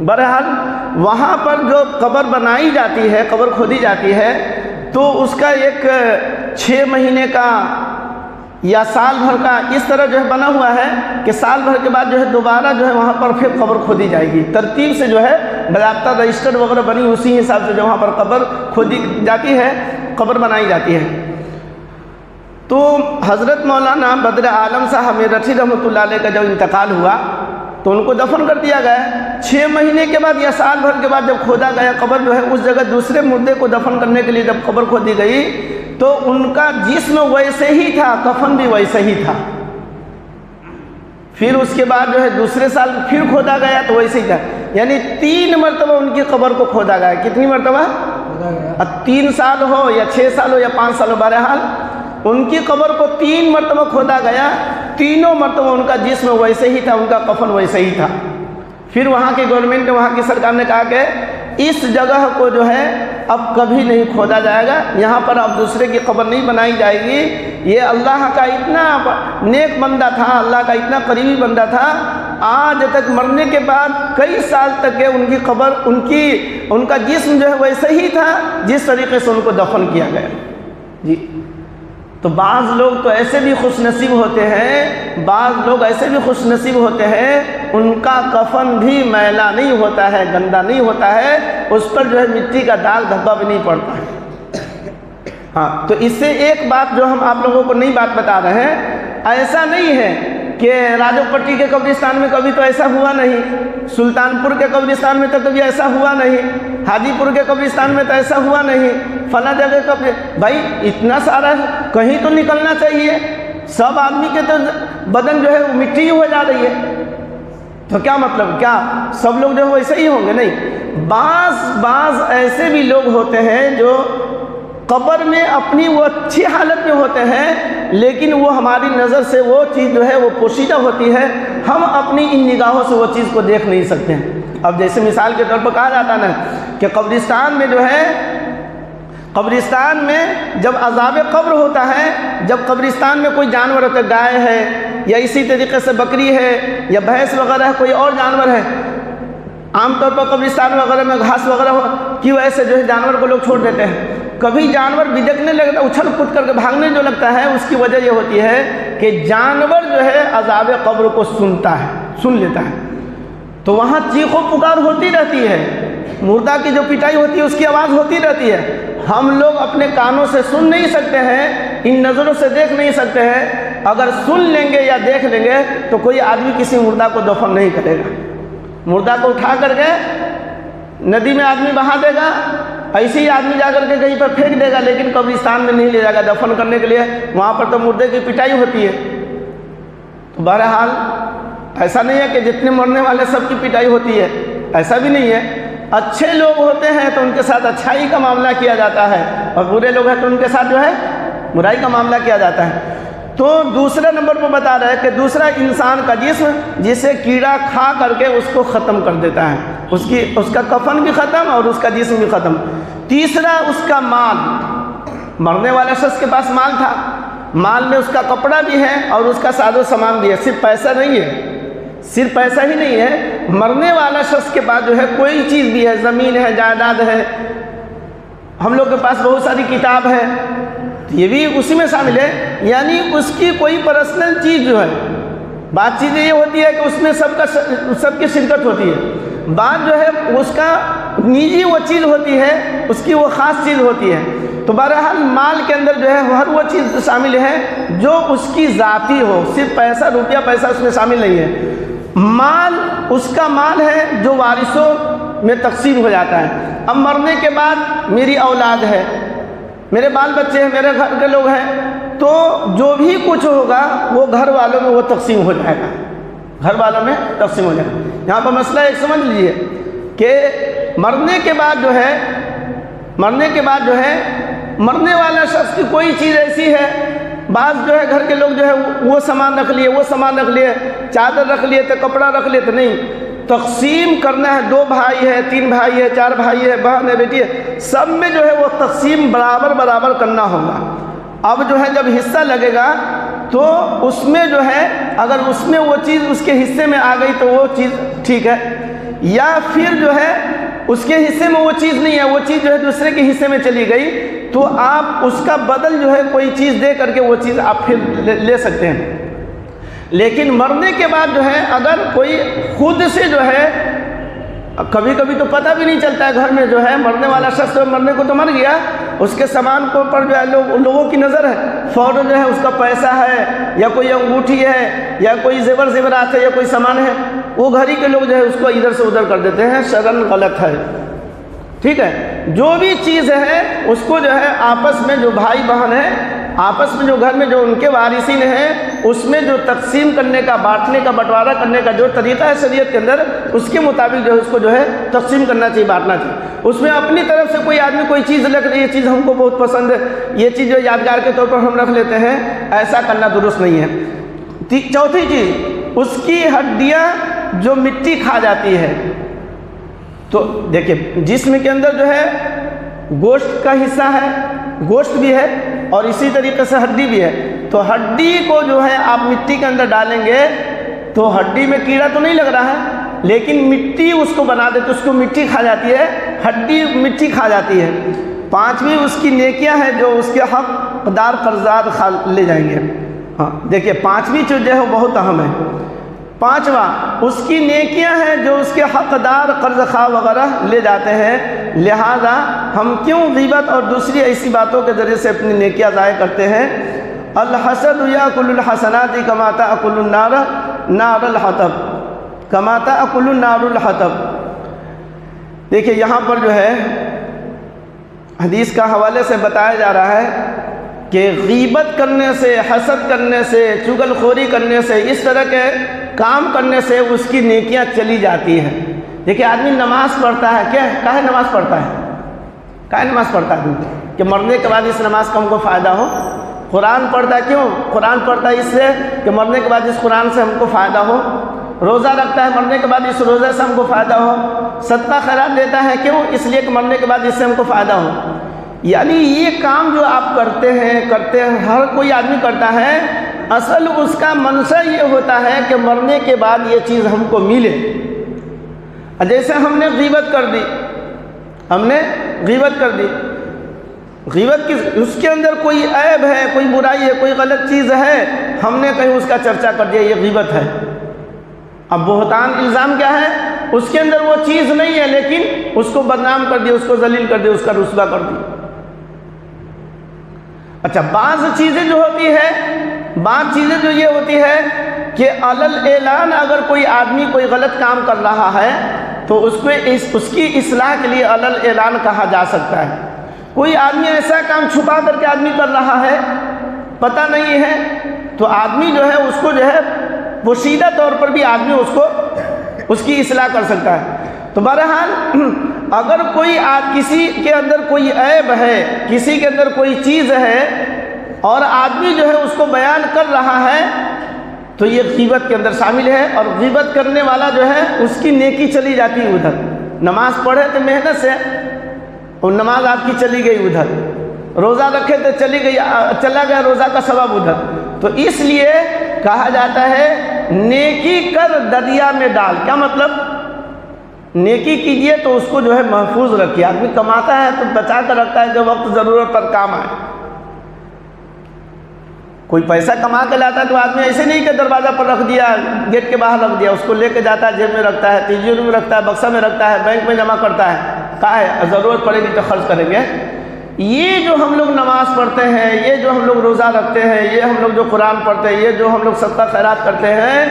بہرحال وہاں پر جو قبر بنائی جاتی ہے، قبر کھودی جاتی ہے، تو اس کا ایک 6 مہینے کا یا سال بھر کا اس طرح جو ہے بنا ہوا ہے کہ سال بھر کے بعد جو ہے دوبارہ جو ہے وہاں پر پھر قبر کھودی جائے گی، ترتیب سے جو ہے باضابطہ رجسٹر وغیرہ بنی، اسی حساب سے جو وہاں پر قبر کھودی جاتی ہے، قبر بنائی جاتی ہے۔ تو حضرت مولانا بدر عالم صاحب میرٹھی رحمۃ اللہ علیہ کا جب انتقال ہوا تو ان کو دفن کر دیا گیا۔ 6 مہینے کے بعد یا سال بھر کے بعد جب کھودا گیا قبر جو ہے، اس جگہ دوسرے مردے کو دفن کرنے کے لیے جب قبر کھودی گئی تو ان کا جسم ویسے ہی تھا، کفن بھی ویسے ہی تھا۔ پھر اس کے بعد جو ہے دوسرے سال پھر کھودا گیا تو ویسے ہی تھا، یعنی 3 مرتبہ ان کی قبر کو کھودا گیا۔ کتنی مرتبہ؟ 3 سال ہو یا 6 سال ہو یا 5 سال ہو، بہرحال ان کی قبر کو 3 مرتبہ کھودا گیا، تینوں مرتبہ ان کا جسم ویسے ہی تھا، ان کا کفن ویسے ہی تھا۔ پھر وہاں کی گورنمنٹ نے، وہاں کی سرکار نے کہا کہ اس جگہ کو جو ہے اب کبھی نہیں کھودا جائے گا، یہاں پر اب دوسرے کی قبر نہیں بنائی جائے گی۔ یہ اللہ کا اتنا نیک بندہ تھا، اللہ کا اتنا قریبی بندہ تھا، آج تک مرنے کے بعد کئی سال تک ان کی قبر، ان کا جسم جو ہے ویسے ہی تھا جس طریقے سے ان کو دفن کیا گیا۔ جی، تو بعض لوگ تو ایسے بھی خوش نصیب ہوتے ہیں، بعض لوگ ایسے بھی خوش نصیب ہوتے ہیں، ان کا کفن بھی میلا نہیں ہوتا ہے، گندا نہیں ہوتا ہے، اس پر جو ہے مٹی کا داغ دھبا بھی نہیں پڑتا ہے۔ ہاں، تو اس سے ایک بات جو ہم آپ لوگوں کو نئی بات بتا رہے ہیں، ایسا نہیں ہے کہ راجو پٹی کے قبرستان میں کبھی تو ایسا ہوا نہیں، سلطان پور کے قبرستان میں تو کبھی ایسا ہوا نہیں، حاجی پور کے قبرستان میں تو ایسا ہوا نہیں، فلاں جگہ کا بھائی اتنا سارا کہیں تو نکلنا چاہیے، سب آدمی کے تو بدن جو ہے وہ مٹی ہی ہو جا رہی ہے، تو کیا مطلب، کیا سب لوگ جو ہے ویسے ہی ہوں گے؟ نہیں، بعض ایسے بھی لوگ ہوتے ہیں جو قبر میں اپنی وہ اچھی حالت میں ہوتے ہیں، لیکن وہ ہماری نظر سے وہ چیز جو ہے وہ پوشیدہ ہوتی ہے، ہم اپنی ان نگاہوں سے وہ چیز کو دیکھ نہیں سکتے ہیں۔ اب جیسے مثال کے طور پر کہا جاتا ہے نا کہ قبرستان میں جو ہے، قبرستان میں جب عذاب قبر ہوتا ہے، جب قبرستان میں کوئی جانور ہوتا ہے، گائے ہے یا اسی طریقے سے بکری ہے یا بھینس وغیرہ ہے، کوئی اور جانور ہے، عام طور پر قبرستان وغیرہ میں گھاس وغیرہ کی وجہ سے جو ہے جانور کو لوگ چھوڑ دیتے ہیں، کبھی جانور بھجکنے لگتا ہے، اچھل کود کر کے بھاگنے جو لگتا ہے، اس کی وجہ یہ ہوتی ہے کہ جانور جو ہے عذاب قبر کو سن لیتا ہے، تو وہاں چیخ و پکار ہوتی رہتی ہے، مردہ کی جو پٹائی ہوتی ہے اس کی آواز ہوتی رہتی ہے، ہم لوگ اپنے کانوں سے سن نہیں سکتے ہیں، ان نظروں سے دیکھ نہیں سکتے ہیں۔ اگر سن لیں گے یا دیکھ لیں گے تو کوئی آدمی کسی مردہ کو دفن نہیں کرے گا، مردہ کو اٹھا کر کے ندی میں آدمی بہا دے گا، ایسے ہی آدمی جا کر کے کہیں پر پھینک دے گا، لیکن قبرستان میں نہیں لے جائے گا دفن کرنے کے لیے، وہاں پر تو مردے کی پٹائی ہوتی ہے۔ تو بہرحال ایسا نہیں ہے کہ جتنے مرنے والے سب کی پٹائی ہوتی ہے، ایسا بھی نہیں ہے، اچھے لوگ ہوتے ہیں تو ان کے ساتھ اچھائی کا معاملہ کیا جاتا ہے، اور برے لوگ ہیں تو ان کے ساتھ جو ہے برائی کا معاملہ کیا جاتا ہے۔ تو دوسرے نمبر پہ بتا رہا ہے کہ دوسرا انسان کا جسم جسے کیڑا کھا کر کے اس کو ختم کر دیتا ہے، اس کا کفن بھی ختم اور اس کا جسم بھی ختم۔ تیسرا اس کا مال، مرنے والا شخص کے پاس مال تھا، مال میں اس کا کپڑا بھی ہے اور اس کا ساز و سامان بھی ہے، صرف پیسہ نہیں ہے، صرف پیسہ ہی نہیں ہے، مرنے والا شخص کے پاس جو ہے کوئی چیز بھی ہے، زمین ہے، جائیداد ہے، ہم لوگ کے پاس بہت ساری کتاب ہے، یہ بھی اسی میں شامل ہے۔ یعنی اس کی کوئی پرسنل چیز جو ہے، بات چیز یہ ہوتی ہے کہ اس میں سب کی شرکت ہوتی ہے، بات جو ہے اس کا نجی وہ چیز ہوتی ہے، اس کی وہ خاص چیز ہوتی ہے۔ تو بہرحال مال کے اندر جو ہے ہر وہ چیز شامل ہے جو اس کی ذاتی ہو، صرف پیسہ، روپیہ پیسہ اس میں شامل نہیں ہے۔ مال اس کا مال ہے جو وارثوں میں تقسیم ہو جاتا ہے۔ اب مرنے کے بعد میری اولاد ہے، میرے بال بچے ہیں، میرے گھر کے لوگ ہیں، تو جو بھی کچھ ہوگا وہ گھر والوں میں وہ تقسیم ہو جائے گا، گھر والوں میں تقسیم ہو جائے گا۔ یہاں پر مسئلہ ایک سمجھ لیجئے کہ مرنے کے بعد جو ہے مرنے والا شخص کی کوئی چیز ایسی ہے، بعض جو ہے گھر کے لوگ جو ہے وہ سامان رکھ لیے، وہ سامان رکھ لیے، چادر رکھ لیے تو کپڑا رکھ لیے، تو نہیں، تقسیم کرنا ہے۔ 2 بھائی ہے، 3 بھائی ہے، 4 بھائی ہے، بہن ہے، بیٹی ہے، سب میں جو ہے وہ تقسیم برابر کرنا ہوگا۔ اب جو ہے جب حصہ لگے گا تو اس میں جو ہے اگر اس میں وہ چیز اس کے حصے میں آ گئی تو وہ چیز ٹھیک ہے، یا پھر جو ہے اس کے حصے میں وہ چیز نہیں ہے، وہ چیز جو ہے دوسرے کے حصے میں چلی گئی تو آپ اس کا بدل جو ہے کوئی چیز دے کر کے وہ چیز آپ پھر لے سکتے ہیں۔ لیکن مرنے کے بعد جو ہے اگر کوئی خود سے جو ہے، کبھی کبھی تو پتہ بھی نہیں چلتا ہے گھر میں جو ہے مرنے والا شخص مرنے کو تو مر گیا، اس کے سامان کو پر جو ہے لوگوں کی نظر ہے، فوراً جو ہے اس کا پیسہ ہے یا کوئی انگوٹھی ہے یا کوئی زیورات ہے یا کوئی سامان ہے، وہ گھر ہی کے لوگ جو ہے اس کو ادھر سے ادھر کر دیتے ہیں، شرعاً غلط ہے، ٹھیک ہے۔ جو بھی چیز ہے اس کو جو ہے آپس میں جو بھائی بہن ہے، آپس میں جو گھر میں جو ان کے وارثین ہیں، اس میں جو تقسیم کرنے کا، بانٹنے کا، بٹوارہ کرنے کا جو طریقہ ہے شریعت کے اندر، اس کے مطابق جو ہے اس کو جو ہے تقسیم کرنا چاہیے، بانٹنا چاہیے۔ اس میں اپنی طرف سے کوئی آدمی کوئی چیز رکھ لے، یہ چیز ہم کو بہت پسند ہے، یہ چیز جو یادگار کے طور پر ہم رکھ لیتے ہیں، ایسا کرنا درست نہیں ہے۔ چوتھی چیز، اس کی ہڈیاں جو مٹی کھا جاتی ہے، تو دیکھیں جسم کے اندر جو ہے گوشت کا حصہ ہے، گوشت بھی ہے اور اسی طریقے سے ہڈی بھی ہے، تو ہڈی کو جو ہے آپ مٹی کے اندر ڈالیں گے تو ہڈی میں کیڑا تو نہیں لگ رہا ہے، لیکن مٹی اس کو بنا دے تو اس کو مٹی کھا جاتی ہے، ہڈی مٹی کھا جاتی ہے۔ 5ویں اس کی نیکیاں ہیں جو اس کے حق دار قرضدار لے جائیں گے۔ ہاں دیکھیے 5ویں چیز جو ہے وہ بہت اہم ہے۔ 5واں اس کی نیکیاں ہیں جو اس کے حقدار قرض خواہ وغیرہ لے جاتے ہیں، لہذا ہم کیوں غیبت اور دوسری ایسی باتوں کے ذریعے سے اپنی نیکیاں ضائع کرتے ہیں۔ الحسد یاکل الحسنات کما تاکل النار نار الحطب، کما تاکل النار الحطب۔ دیکھیے یہاں پر جو ہے حدیث کا حوالے سے بتایا جا رہا ہے کہ غیبت کرنے سے، حسد کرنے سے، چغل خوری کرنے سے، اس طرح کے کام کرنے سے اس کی نیکیاں چلی جاتی ہیں۔ دیکھیں آدمی نماز پڑھتا ہے، کیا کاہے نماز پڑھتا ہے؟ کاہے نماز پڑھتا ہے؟ کہ مرنے کے بعد اس نماز کا ہم کو فائدہ ہو۔ قرآن پڑھتا ہے کیوں؟ قرآن پڑھتا ہے اس لیے کہ مرنے کے بعد اس قرآن سے ہم کو فائدہ ہو۔ روزہ رکھتا ہے مرنے کے بعد اس روزے سے ہم کو فائدہ ہو۔ صدقہ خیرات دیتا ہے کیوں؟ اس لیے کہ مرنے کے بعد اس سے ہم کو فائدہ ہو۔ یعنی یہ کام جو آپ کرتے ہیں ہر کوئی آدمی کرتا ہے، اصل اس کا منشا یہ ہوتا ہے کہ مرنے کے بعد یہ چیز ہم کو ملے۔ جیسے ہم نے غیبت کر دی، غیبت کی اس کے اندر کوئی عیب ہے، کوئی برائی ہے، کوئی غلط چیز ہے، ہم نے کہیں اس کا چرچا کر دیا، یہ غیبت ہے۔ اب بہتان الزام کیا ہے؟ اس کے اندر وہ چیز نہیں ہے لیکن اس کو بدنام کر دیا، اس کو ذلیل کر دیا، اس کا رسوا کر دیا۔ اچھا بعض چیزیں جو یہ ہوتی ہے کہ علل اعلان اگر کوئی آدمی کوئی غلط کام کر رہا ہے تو اس کی اصلاح کے لیے علل اعلان کہا جا سکتا ہے۔ کوئی آدمی ایسا کام چھپا کر کے آدمی کر رہا ہے، پتہ نہیں ہے، تو آدمی جو ہے اس کو جو ہے پوشیدہ طور پر بھی آدمی اس کی اصلاح کر سکتا ہے۔ تو بہرحال اگر کسی کے اندر کوئی عیب ہے، کسی کے اندر کوئی چیز ہے اور آدمی جو ہے اس کو بیان کر رہا ہے تو یہ غیبت کے اندر شامل ہے، اور غیبت کرنے والا جو ہے اس کی نیکی چلی جاتی ہے ادھر۔ نماز پڑھے تو محنت سے، اور نماز آپ کی چلی گئی ادھر، روزہ رکھے تو چلا گیا روزہ کا ثواب ادھر۔ تو اس لیے کہا جاتا ہے نیکی کر دریا میں ڈال۔ کیا مطلب؟ نیکی کیجئے تو اس کو جو ہے محفوظ رکھیے۔ آدمی کماتا ہے تو بچا کر رکھتا ہے جو وقت ضرورت پر کام آئے۔ کوئی پیسہ کما کے لاتا ہے تو آدمی ایسے نہیں کہ دروازہ پر رکھ دیا، گیٹ کے باہر رکھ دیا، اس کو لے کے جاتا ہے، جیب میں رکھتا ہے، تجوری میں رکھتا ہے، بکسہ میں رکھتا ہے، بینک میں جمع کرتا ہے، کہا ہے ضرورت پڑے گی تو خرچ کریں گے۔ یہ جو ہم لوگ نماز پڑھتے ہیں، یہ جو ہم لوگ روزہ رکھتے ہیں، یہ ہم لوگ جو قرآن پڑھتے ہیں، یہ جو ہم لوگ صدقہ خیرات کرتے ہیں،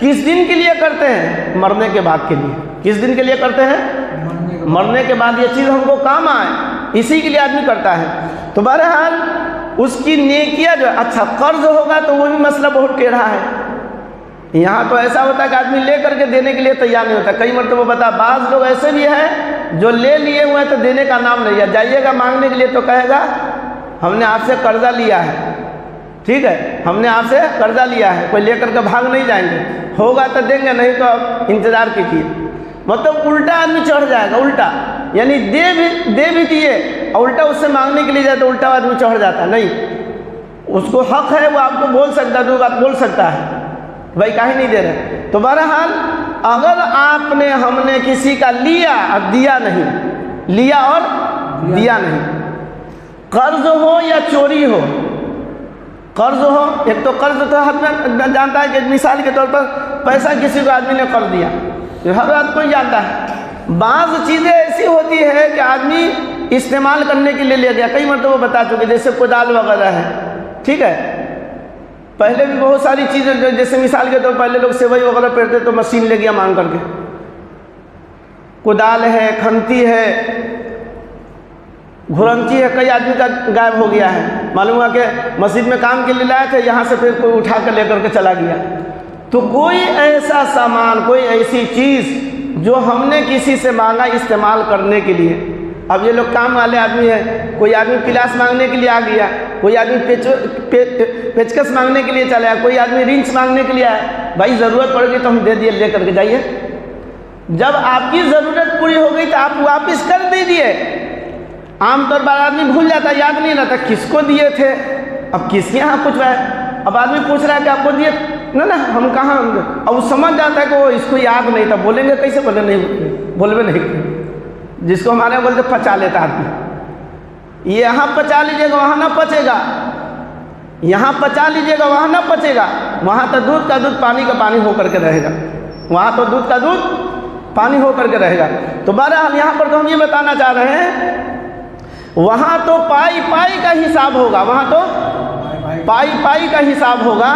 کس دن کے لیے کرتے ہیں؟ مرنے کے بعد کے لیے۔ کس دن کے لیے کرتے ہیں؟ مرنے کے بعد یہ چیز ہم کو کام آئے، اسی کے لیے آدمی کرتا ہے۔ تو بہرحال اس کی نیکیاں جو اچھا قرض ہوگا تو وہ بھی مسئلہ بہت ٹیڑھا ہے۔ یہاں تو ایسا ہوتا ہے کہ آدمی لے کر کے دینے کے لیے تیار نہیں ہوتا۔ کئی مرتبہ بتا، بعض لوگ ایسے بھی ہیں جو لے لیے ہوئے ہیں تو دینے کا نام نہیں ہے، جائیے گا مانگنے کے لیے تو کہے گا ہم نے آپ سے قرضہ لیا ہے، ٹھیک ہے، ہم نے آپ سے قرضہ لیا ہے، کوئی لے کر کے بھاگ نہیں جائیں گے، ہوگا تو دیں گے، نہیں تو آپ انتظار کیجیے۔ مطلب الٹا آدمی چڑھ جائے گا، الٹا یعنی دے بھی دیے اور الٹا اس سے مانگنے کے لیے جائے تو الٹا آدمی چڑھ جاتا ہے۔ نہیں، اس کو حق ہے، وہ آپ کو بول سکتا ہے، دو بات بول سکتا ہے، بھائی کاہے نہیں دے رہے۔ تو بہرحال اگر آپ نے ہم نے کسی کا لیا اور دیا نہیں، لیا اور دیا نہیں، قرض ہو یا چوری ہو، قرض ہو، ایک تو قرض تو ہر جانتا ہے کہ مثال کے طور پر پیسہ کسی کو آدمی نے قرض دیا، ہر آدمی کوئی جانتا ہے۔ بعض چیزیں ایسی ہوتی ہے کہ آدمی استعمال کرنے کے لیے لے گیا، کئی مرتبہ بتا چکے، جیسے کدال وغیرہ ہے، ٹھیک ہے، پہلے بھی بہت ساری چیزیں، جیسے مثال کے طور پر پہلے لوگ سیوئی وغیرہ پہنتے تو مشین لے گیا مانگ کر کے، کدال ہے، کھنتی ہے، گھرنچی ہے، کئی آدمی کا غائب ہو گیا ہے، معلوم ہوا کہ مسجد میں کام کے لیے لائے تھے، یہاں سے پھر کوئی اٹھا کر لے کر کے چلا گیا۔ تو کوئی ایسا سامان، کوئی ایسی چیز جو ہم نے کسی سے مانگا استعمال کرنے کے لیے، اب یہ لوگ کام والے آدمی ہیں، کوئی آدمی پلاس مانگنے کے لیے آ گیا، کوئی آدمی پیچکس مانگنے کے لیے چلا گیا، کوئی آدمی رنچ مانگنے کے لیے آیا، بھائی ضرورت پڑ گئی تو ہم دے دیے، لے کر کے جائیے۔ جب آپ کی ضرورت پوری ہو گئی تو آپ واپس کر دیجیے۔ عام طور پر آدمی بھول جاتا، یاد نہیں رہتا کس کو دیے تھے، اب کس کے یہاں کچھ ہے، اب آدمی پوچھ رہا ہے کہ آپ کو دیے نہ ہم کہاں، اب وہ سمجھ جاتا ہے کہ وہ اس کو یاد نہیں تھا، بولیں گے کیسے، بولے نہیں، بولوے نہیں، جس کو ہمارے بولتے پچا لیتا آدمی، یہاں پچا لیجیے گا وہاں نہ پچے گا، یہاں پچا لیجیے گا وہاں نہ پچے گا، وہاں تو دودھ کا دودھ پانی کا پانی ہو کر کے رہے گا، وہاں تو دودھ کا دودھ پانی ہو کر کے رہے گا۔ تو بہرحال یہاں پر تو ہم یہ بتانا چاہ رہے ہیں، وہاں تو پائی پائی کا حساب ہوگا، وہاں تو پائی پائی کا حساب ہوگا،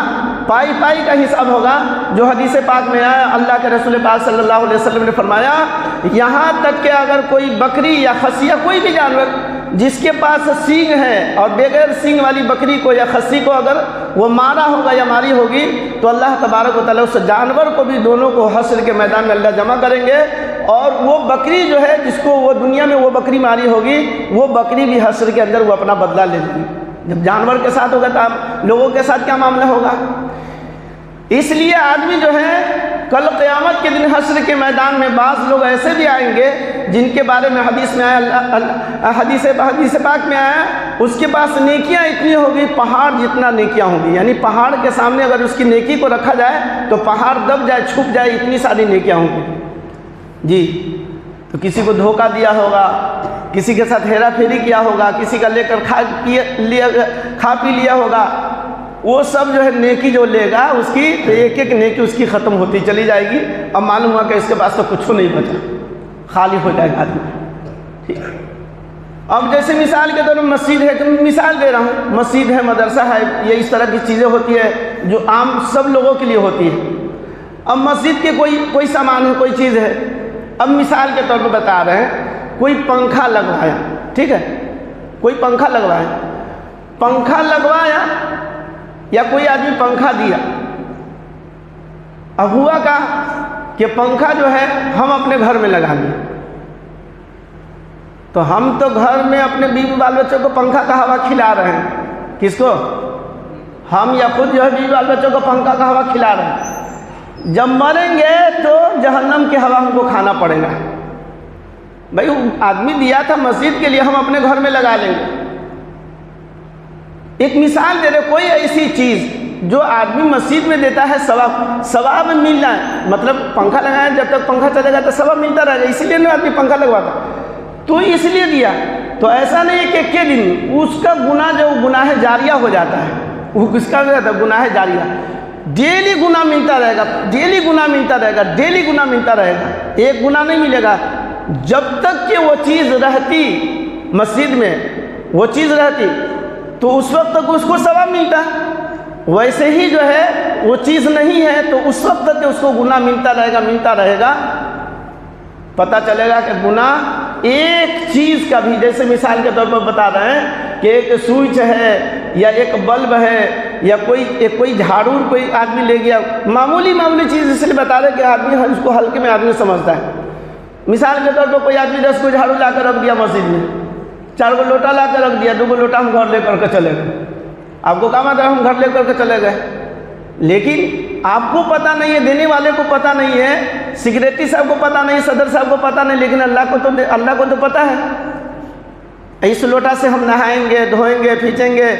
پائی پائی کا حساب ہوگا، جو حدیث پاک میں آیا، اللہ کے رسول پاک صلی اللہ علیہ وسلم نے فرمایا، یہاں تک کہ اگر کوئی بکری یا خصی یا کوئی بھی جانور جس کے پاس سینگ ہے اور بغیر سینگ والی بکری کو یا خصی کو اگر وہ مارا ہوگا یا ماری ہوگی تو اللہ تبارک و تعالیٰ اس جانور کو بھی دونوں کو حشر کے میدان میں اللہ جمع کریں گے، اور وہ بکری جو ہے جس کو وہ دنیا میں وہ بکری ماری ہوگی، وہ بکری بھی حشر کے اندر وہ اپنا بدلہ لے لے گی۔ جب جانور کے ساتھ ہوگا تو لوگوں کے ساتھ کیا معاملہ ہوگا؟ اس لیے آدمی جو ہے کل قیامت کے دن حشر کے میدان میں بعض لوگ ایسے بھی آئیں گے جن کے بارے میں حدیث میں آیا، حدیث پاک میں آیا، اس کے پاس نیکیاں اتنی ہوگی پہاڑ جتنا نیکیاں ہوں گی، یعنی پہاڑ کے سامنے اگر اس کی نیکی کو رکھا جائے تو پہاڑ دب جائے، چھپ جائے، اتنی ساری نیکیاں ہوں گی۔ جی، تو کسی کو دھوکہ دیا ہوگا، کسی کے ساتھ ہیرا پھیری کیا ہوگا، کسی کا لے کر کھا پی لیا ہوگا، وہ سب جو ہے نیکی جو لے گا اس کی تو ایک ایک نیکی اس کی ختم ہوتی چلی جائے گی، اب معلوم ہوا کہ اس کے پاس تو کچھ نہیں بچا، خالی ہو جائے گا آدمی۔ ٹھیک ہے، اب جیسے مثال کے طور پر مسجد ہے، مثال دے رہا ہوں، مسجد ہے، مدرسہ ہے، یہ اس طرح کی چیزیں ہوتی ہے جو عام سب لوگوں کے لیے ہوتی ہے۔ اب مسجد کے کوئی سامان ہے، کوئی چیز ہے، اب مثال کے طور پر بتا رہے ہیں، کوئی پنکھا لگوایا، ٹھیک ہے، کوئی پنکھا لگوایا یا کوئی آدمی پنکھا دیا، اب ہوا کا کہ پنکھا جو ہے ہم اپنے گھر میں لگا لیں، تو ہم تو گھر میں اپنے بیوی بال بچوں کو پنکھا کا ہوا کھلا رہے ہیں، کس کو؟ ہم یا خود جو ہے بیوی بال بچوں کو پنکھا کا ہوا کھلا رہے ہیں، جب مریں گے تو جہنم کی ہوا ہم کو کھانا پڑے گا۔ بھائی آدمی دیا تھا مسجد کے لیے، ہم اپنے گھر میں لگا لیں گے۔ ایک مثال دے رہے، کوئی ایسی چیز جو آدمی مسجد میں دیتا ہے ثواب ملنا ہے، مطلب پنکھا لگایا، جب تک پنکھا چلے گا تو ثواب ملتا رہے گا، اسی لیے نہیں آدمی پنکھا لگواتا، تو اس لیے دیا۔ تو ایسا نہیں ہے کہ ایک دن اس کا گناہ جو گناہ جاریہ ہو جاتا ہے، وہ کس کا رہتا ہے؟ گناہ جاریہ، ڈیلی گناہ ملتا رہے گا، ڈیلی گناہ ملتا رہے گا، ڈیلی گناہ ملتا رہے گا، ایک گناہ نہیں ملے گا جب تک کہ وہ چیز رہتی مسجد میں، وہ چیز رہتی تو اس وقت تک اس کو ثواب ملتا ہے۔ ویسے ہی جو ہے وہ چیز نہیں ہے تو اس وقت تک اس کو گناہ ملتا رہے گا۔ پتہ چلے گا کہ گناہ ایک چیز کا بھی، جیسے مثال کے طور پر بتا رہے ہیں کہ ایک سوئچ ہے یا ایک بلب ہے یا کوئی جھاڑو کوئی آدمی لے گیا، معمولی چیز اس لیے بتا رہے کہ آدمی اس کو ہلکے میں آدمی سمجھتا ہے۔ مثال کے طور پر کوئی آدمی 10 کو جھاڑو لا کر رکھ دیا مسجد میں، 4 کو لوٹا لا کر رکھ دیا، 2 کو لوٹا ہم گھر لے کر کے چلے گئے۔ آپ کو کہا تھا ہم گھر لے کر کے چلے گئے، لیکن آپ کو پتہ نہیں ہے، دینے والے کو پتہ نہیں ہے، سیکریٹری صاحب کو پتہ نہیں، صدر صاحب کو پتہ نہیں، لیکن اللہ کو تو پتہ ہے۔ اس لوٹا سے ہم نہائیں گے، دھوئیں گے، پھینچیں گے،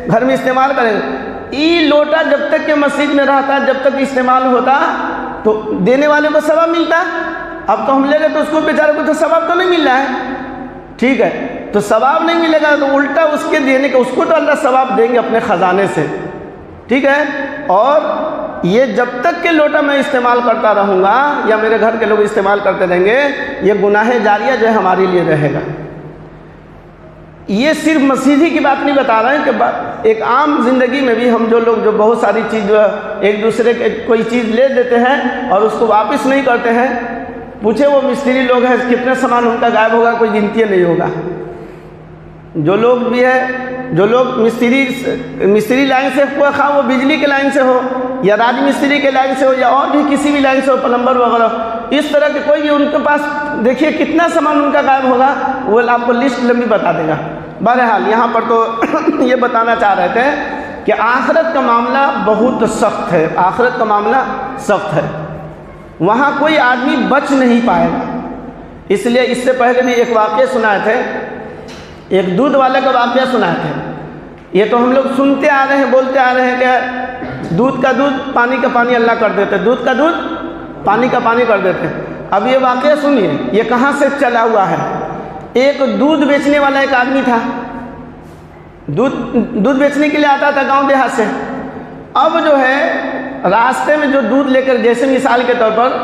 گھر میں استعمال کریں گے۔ یہ لوٹا جب تک کہ مسجد میں رہتا، جب تک استعمال ہوتا تو دینے والے کو ثواب ملتا۔ اب تو ہم لے گئے تو اس کو بیچارے کو تو ثواب تو نہیں مل رہا ہے، ٹھیک ہے، تو ثواب نہیں ملے گا تو الٹا اس کے دینے کا، اس کو تو اللہ ثواب دیں گے اپنے خزانے سے، ٹھیک ہے۔ اور یہ جب تک کہ لوٹا میں استعمال کرتا رہوں گا یا میرے گھر کے لوگ استعمال کرتے رہیں گے، یہ گناہ جاریہ جو ہے ہمارے لیے رہے گا۔ یہ صرف مسجد ہی کی بات نہیں بتا رہے ہیں کہ ایک عام زندگی میں بھی ہم جو لوگ جو بہت ساری چیز جو ایک دوسرے کے کوئی چیز لے دیتے ہیں اور اس کو واپس نہیں کرتے ہیں، پوچھے وہ مستری لوگ ہیں کتنے سامان ان کا غائب ہوگا، کوئی گنتی نہیں ہوگا۔ جو لوگ بھی ہے، جو لوگ مستری لائن سے ہوا، خواہ وہ بجلی کے لائن سے ہو یا راج مستری کے لائن سے ہو یا اور بھی کسی بھی لائن سے ہو، پلمبر وغیرہ، اس طرح کے کوئی بھی ان کے پاس دیکھیے کتنا سامان ان کا غائب ہوگا، وہ آپ کو لسٹ لمبی بتا دے گا۔ بہرحال یہاں پر تو یہ بتانا چاہ رہے تھے کہ آخرت کا معاملہ بہت سخت ہے، آخرت کا معاملہ سخت ہے، وہاں کوئی آدمی بچ نہیں پائے گا۔ اس لیے اس سے پہلے بھی ایک واقعہ سنائے تھے، ایک دودھ والے کا واقعہ سنائے تھے۔ یہ تو ہم لوگ سنتے آ رہے ہیں، بولتے آ رہے ہیں کہ دودھ کا دودھ پانی کا پانی اللہ کر دیتے، دودھ کا دودھ پانی کا پانی کر دیتے۔ اب یہ واقعہ سنیے، یہ کہاں سے چلا ہوا ہے۔ ایک دودھ بیچنے والا ایک آدمی تھا، دودھ بیچنے کے لیے آتا تھا گاؤں دیہات سے۔ اب جو ہے راستے میں جو دودھ لے کر، جیسے مثال کے طور پر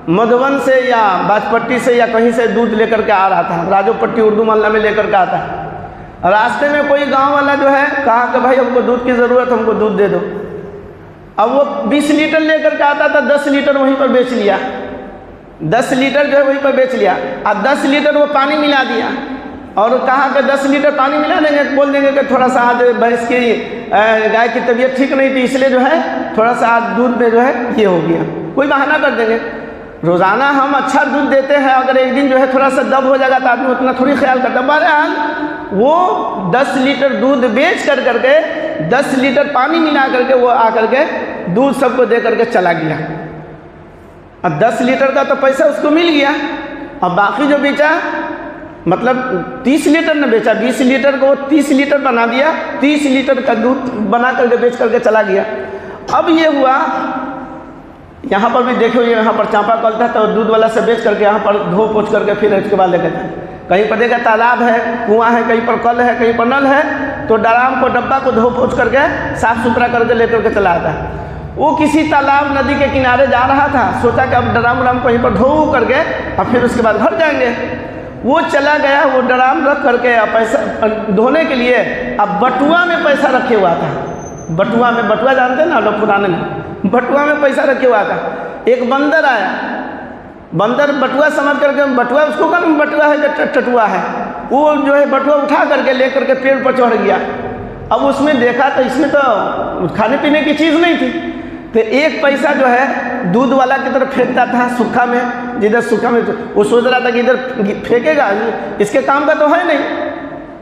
مدھون سے یا باجپٹی سے یا کہیں سے دودھ لے کر کے آ رہا تھا، راجو پٹی اردو محلہ میں لے کر کے آتا ہے، راستے میں کوئی گاؤں والا جو ہے کہا کہ بھائی ہم کو دودھ کی ضرورت، ہم کو دودھ دے دو۔ اب وہ 20 لیٹر لے کر کے آتا تھا، 10 لیٹر وہیں پر بیچ لیا، 10 لیٹر جو ہے وہیں پر بیچ لیا، اب 10 لیٹر وہ پانی ملا دیا اور کہا کہ 10 لیٹر پانی ملا دیں گے، بول دیں گے کہ تھوڑا سا آج بھینس کی گائے کی طبیعت ٹھیک نہیں تھی، اس لیے جو ہے تھوڑا سا آج دودھ میں جو ہے یہ ہو گیا، کوئی بہانہ کر دیں گے۔ روزانہ ہم اچھا دودھ دیتے ہیں، اگر ایک دن جو ہے تھوڑا سا دب ہو جائے گا تو آدمی اتنا تھوڑی خیال کرتا۔ بہرحال وہ 10 لیٹر دودھ بیچ کر کے 10 لیٹر پانی ملا کر کے وہ آ کر کے دودھ سب کو دے کر کے چلا گیا۔ اب 10 لیٹر کا تو پیسہ اس کو مل گیا، اب باقی جو بیچا مطلب 30 لیٹر نہ بیچا، 20 لیٹر کو 30 لیٹر بنا دیا، 30 لیٹر کا دودھ بنا کر کے بیچ کر کے چلا گیا۔ اب یہ ہوا، یہاں پر بھی دیکھو، یہاں پر چانپا کل تھا تو دودھ والا سے بیچ کر کے یہاں پر دھو پوچھ کر کے پھر اس کے بعد لے کے جائیں، کہیں پر دیکھا تالاب ہے، کنواں ہے، کہیں پر کل ہے، کہیں پر نل ہے، تو ڈرام کو ڈبہ کو دھو پوچھ کر کے صاف ستھرا کر کے لے کر کے چلا آتا ہے۔ وہ کسی تالاب ندی کے کنارے جا رہا تھا، سوچا کہ اب ڈرام ورام کہیں پر دھو کر کے اور پھر اس کے بعد گھر جائیں گے۔ وہ چلا گیا، وہ ڈرام رکھ کر کے پیسہ دھونے کے لیے اب بٹوا میں پیسہ رکھے ہوا تھا، بٹوا میں، بٹوا جانتے ہیں نا لوگ پرانے میں، بٹوا میں پیسہ رکھے ہوا تھا۔ ایک بندر آیا، بندر بٹوا سمجھ کر کے، بٹوا اس کو کہا بٹوا ہے کہ ٹٹوا ہے، وہ جو ہے بٹوا اٹھا کر کے لے کر کے پیڑ پر چڑھ گیا۔ اب اس میں دیکھا تو اس میں تو کھانے پینے کی چیز نہیں تھی، تو ایک پیسہ جو ہے دودھ والا کی طرف پھینکتا تھا سکھا میں، جدھر سکھا میں وہ سوچ رہا تھا کہ ادھر پھینکے گا، اس کے کام کا تو ہے نہیں،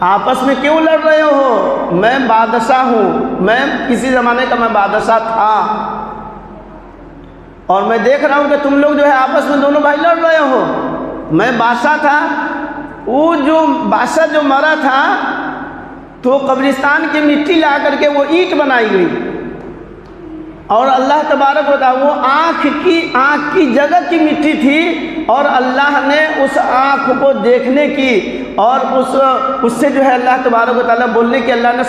آپس میں کیوں لڑ رہے ہو؟ میں بادشاہ ہوں، میں کسی زمانے کا میں بادشاہ تھا، اور میں دیکھ رہا ہوں کہ تم لوگ جو ہے آپس میں دونوں بھائی لڑ رہے ہو۔ میں بادشاہ تھا، وہ جو بادشاہ جو مرا تھا تو قبرستان کی مٹی لا کر کے وہ اینٹ بنائی گئی، اور اللہ تبارک و تعالیٰ وہ آنکھ کی جگہ کی مٹی تھی، اور اللہ نے اس آنکھ کو دیکھنے کی اور اس سے جو ہے اللہ تبارک و تعالیٰ بولنے کی اللہ نے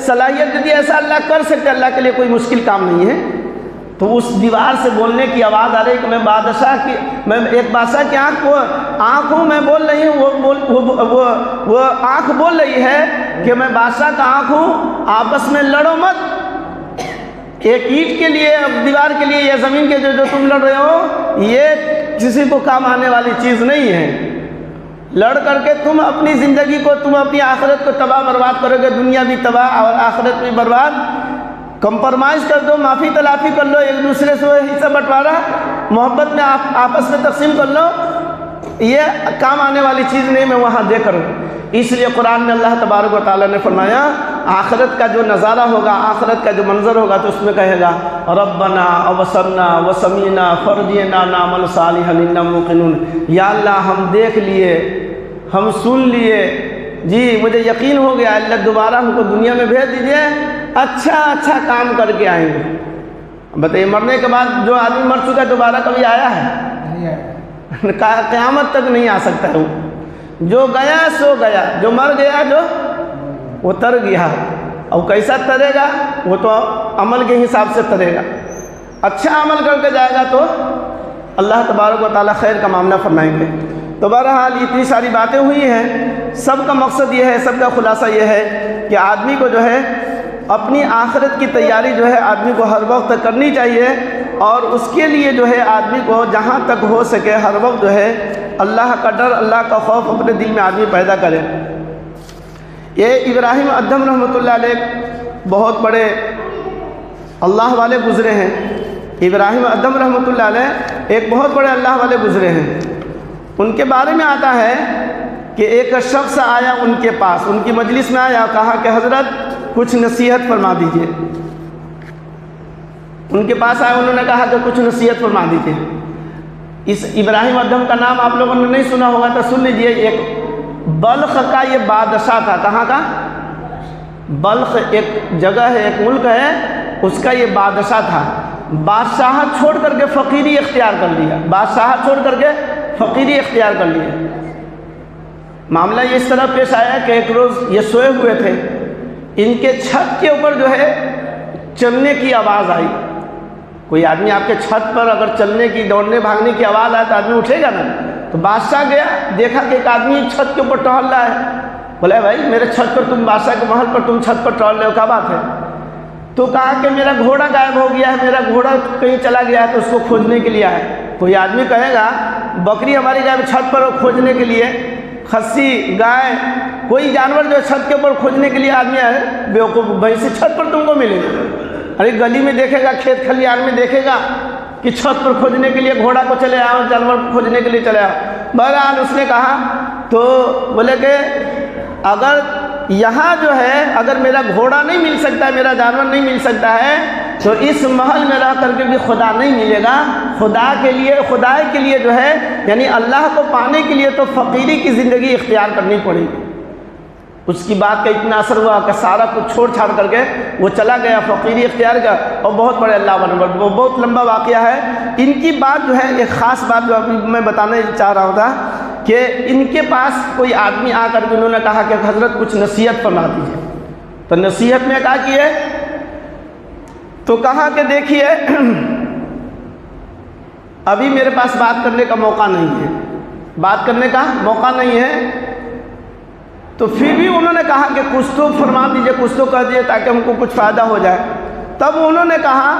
صلاحیت دی۔ ایسا اللہ کر سکتے، اللہ کے لیے کوئی مشکل کام نہیں ہے۔ تو اس دیوار سے بولنے کی آواز آ رہی کہ میں ایک بادشاہ کی آنکھ ہوں، میں بول رہی ہوں، وہ آنکھ بول رہی ہے کہ میں بادشاہ کا آنکھ ہوں، آپس میں لڑو مت۔ ایک اینٹ کے لیے، دیوار کے لیے، یا زمین کے جو تم لڑ رہے ہو، یہ کسی کو کام آنے والی چیز نہیں ہے۔ لڑ کر کے تم اپنی زندگی کو، تم اپنی آخرت کو تباہ برباد کرو گے، دنیا بھی تباہ اور آخرت بھی برباد۔ کمپرمائز کر دو، معافی تلافی کر لو، ایک دوسرے سے حصہ بٹوارا محبت میں آپس میں تقسیم کر لو، یہ کام آنے والی چیز نہیں، میں وہاں دے کر۔ اس لیے قرآن میں اللہ تبارک و تعالیٰ نے فرمایا آخرت کا جو نظارہ ہوگا، آخرت کا جو منظر ہوگا، تو اس میں کہے گا ربنا ابصرنا وسمعنا فرجعنا نعمل صالحا انا موقنون۔ یا اللہ ہم دیکھ لیے، ہم سن لیے، جی مجھے یقین ہو گیا، اللہ دوبارہ ہم کو دنیا میں بھیج دیجئے، اچھا کام کر کے آئیں گے۔ بتائیے مرنے کے بعد جو آدمی مر چکا ہے دوبارہ کبھی آیا ہے؟ قیامت تک نہیں آ سکتا ہے۔ جو گیا سو گیا، جو مر گیا جو وہ تر گیا، اور کیسا ترے گا وہ تو عمل کے حساب سے ترے گا۔ اچھا عمل کر کے جائے گا تو اللہ تبارک و تعالیٰ خیر کا معاملہ فرمائیں گے۔ تو بہرحال اتنی ساری باتیں ہوئی ہیں، سب کا مقصد یہ ہے، سب کا خلاصہ یہ ہے کہ آدمی کو جو ہے اپنی آخرت کی تیاری جو ہے آدمی کو ہر وقت کرنی چاہیے، اور اس کے لیے جو ہے آدمی کو جہاں تک ہو سکے ہر وقت جو ہے اللہ کا ڈر، اللہ کا خوف اپنے دل میں آدمی پیدا کرے۔ یہ ابراہیم ادھم رحمۃ اللہ علیہ بہت بڑے اللہ والے گزرے ہیں۔ ابراہیم ادھم رحمۃ اللہ علیہ ایک بہت بڑے اللہ والے گزرے ہیں۔ ان کے بارے میں آتا ہے کہ ایک شخص آیا ان کے پاس، ان کی مجلس میں آیا، کہا کہ حضرت کچھ نصیحت فرما دیجئے۔ ان کے پاس آئے، انہوں نے کہا کہ کچھ نصیحت فرما دیجئے۔ اس ابراہیم ادھم کا نام آپ لوگوں نے نہیں سنا ہوگا تو سن لیجئے۔ ایک بلخ کا یہ بادشاہ تھا۔ کہاں کا؟ بلخ ایک جگہ ہے، ایک ملک ہے، اس کا یہ بادشاہ تھا۔ بادشاہت چھوڑ کر کے فقیری اختیار کر لیا، بادشاہت چھوڑ کر کے فقیری اختیار کر لیا۔ معاملہ یہ اس طرح پیش آیا کہ ایک روز یہ سوئے ہوئے تھے، ان کے چھت کے اوپر جو ہے چلنے کی آواز آئی۔ کوئی آدمی آپ کے چھت پر اگر چلنے کی، دوڑنے بھاگنے کی آواز آئے تو آدمی اٹھے گا نا۔ تو بادشاہ گیا، دیکھا کہ ایک آدمی چھت کے اوپر ٹہل رہا ہے۔ بولا بھائی میرے چھت پر، تم بادشاہ کے محل پر تم چھت پر ٹہل رہے ہو، کیا بات ہے؟ تو کہا کہ میرا گھوڑا غائب ہو گیا ہے، میرا گھوڑا کہیں چلا گیا ہے، تو اس کو کھوجنے کے لیے آئے۔ کوئی آدمی کہے گا بکری ہماری غائب چھت پر کھوجنے کے لیے، خصی، گائے، کوئی جانور جو چھت کے اوپر کھوجنے کے لیے آدمی آئے، بیوقوف بھینسی چھت پر تم کو ملے گا؟ ارے گلی میں دیکھے گا، کھیت کھلیان میں دیکھے گا کہ چھت پر کھوجنے کے لیے گھوڑا کو چلے آؤ، جانور کو کھوجنے کے لیے چلے آؤ۔ بہرحال اس نے کہا، تو بولے کہ اگر یہاں جو ہے اگر میرا گھوڑا نہیں مل سکتا ہے، میرا جانور نہیں مل سکتا ہے، تو اس محل میں رہ کر کے بھی خدا نہیں ملے گا۔ خدا کے لیے جو ہے یعنی اللہ کو پانے کے لیے تو فقیری کی زندگی اختیار کرنی پڑے گی۔ اس کی بات کا اتنا اثر ہوا کہ سارا کچھ چھوڑ چھاڑ کر کے وہ چلا گیا، فقیری اختیار کیا، اور بہت بڑے اللہ والے، وہ بہت لمبا واقعہ ہے۔ ان کی بات جو ہے ایک خاص بات جو ابھی میں بتانا چاہ رہا تھا کہ ان کے پاس کوئی آدمی آ کر کے انہوں نے کہا کہ حضرت کچھ نصیحت فرما دیجیے۔ تو نصیحت میں کہا کیے، تو کہا کہ دیکھیے ابھی میرے پاس بات کرنے کا موقع نہیں ہے، بات کرنے کا موقع نہیں ہے۔ تو پھر بھی انہوں نے کہا کہ کچھ تو فرما دیجئے، کچھ تو کہہ دیجئے تاکہ ہم کو کچھ فائدہ ہو جائے۔ تب انہوں نے کہا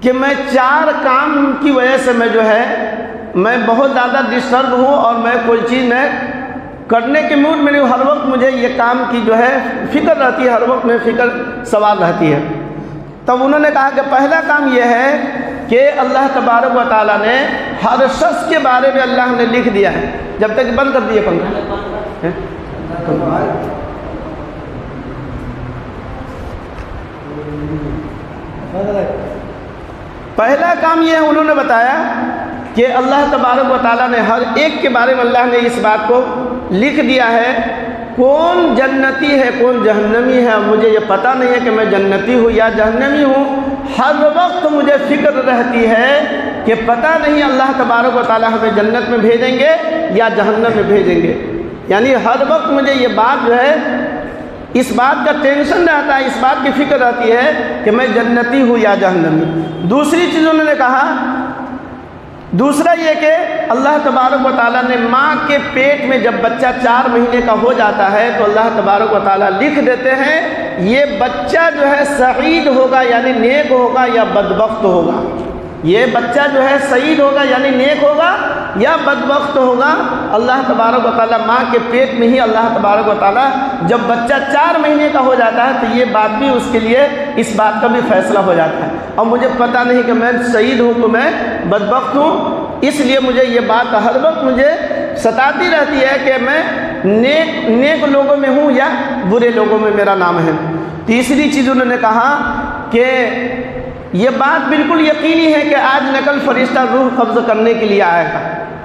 کہ میں 4 کام کی وجہ سے میں جو ہے میں بہت زیادہ ڈسٹرب ہوں، اور میں کوئی چیز میں کرنے کے موڈ میں نہیں، ہر وقت مجھے یہ کام کی جو ہے فکر رہتی ہے، ہر وقت میں فکر سوال رہتی ہے۔ تب انہوں نے کہا کہ پہلا کام یہ ہے کہ اللہ تبارک و تعالیٰ نے ہر شخص کے بارے میں اللہ نے لکھ دیا ہے، جب تک بند کر دیے پنکھا، پہلا کام یہ ہے، انہوں نے بتایا کہ اللہ تبارک و تعالیٰ نے ہر ایک کے بارے میں اللہ نے اس بات کو لکھ دیا ہے، کون جنتی ہے کون جہنمی ہے۔ مجھے یہ پتہ نہیں ہے کہ میں جنتی ہوں یا جہنمی ہوں، ہر وقت مجھے فکر رہتی ہے کہ پتہ نہیں اللہ تبارک و تعالیٰ ہمیں جنت میں بھیجیں گے یا جہنم میں بھیجیں گے۔ یعنی ہر وقت مجھے یہ بات جو ہے، اس بات کا ٹینشن رہتا ہے، اس بات کی فکر رہتی ہے کہ میں جنتی ہوں یا جہنمی۔ دوسری چیز انہوں نے کہا، دوسرا یہ کہ اللہ تبارک و تعالیٰ نے ماں کے پیٹ میں جب بچہ 4 مہینے کا ہو جاتا ہے تو اللہ تبارک و تعالیٰ لکھ دیتے ہیں یہ بچہ جو ہے سعید ہوگا یعنی نیک ہوگا یا بدبخت ہوگا۔ یہ بچہ جو ہے سعید ہوگا یعنی نیک ہوگا یا بدبخت ہوگا۔ اللہ تبارک و تعالیٰ ماں کے پیٹ میں ہی اللہ تبارک و تعالیٰ جب بچہ 4 مہینے کا ہو جاتا ہے تو یہ بات بھی اس کے لیے، اس بات کا بھی فیصلہ ہو جاتا ہے۔ اور مجھے پتہ نہیں کہ میں سعید ہوں تو میں بدبخت ہوں، اس لیے مجھے یہ بات ہر وقت مجھے ستاتی رہتی ہے کہ میں نیک لوگوں میں ہوں یا برے لوگوں میں میرا نام ہے۔ تیسری چیز انہوں نے کہا کہ یہ بات بالکل یقینی ہے کہ آج نقل فرشتہ روح قبض کرنے کے لیے آئے گا۔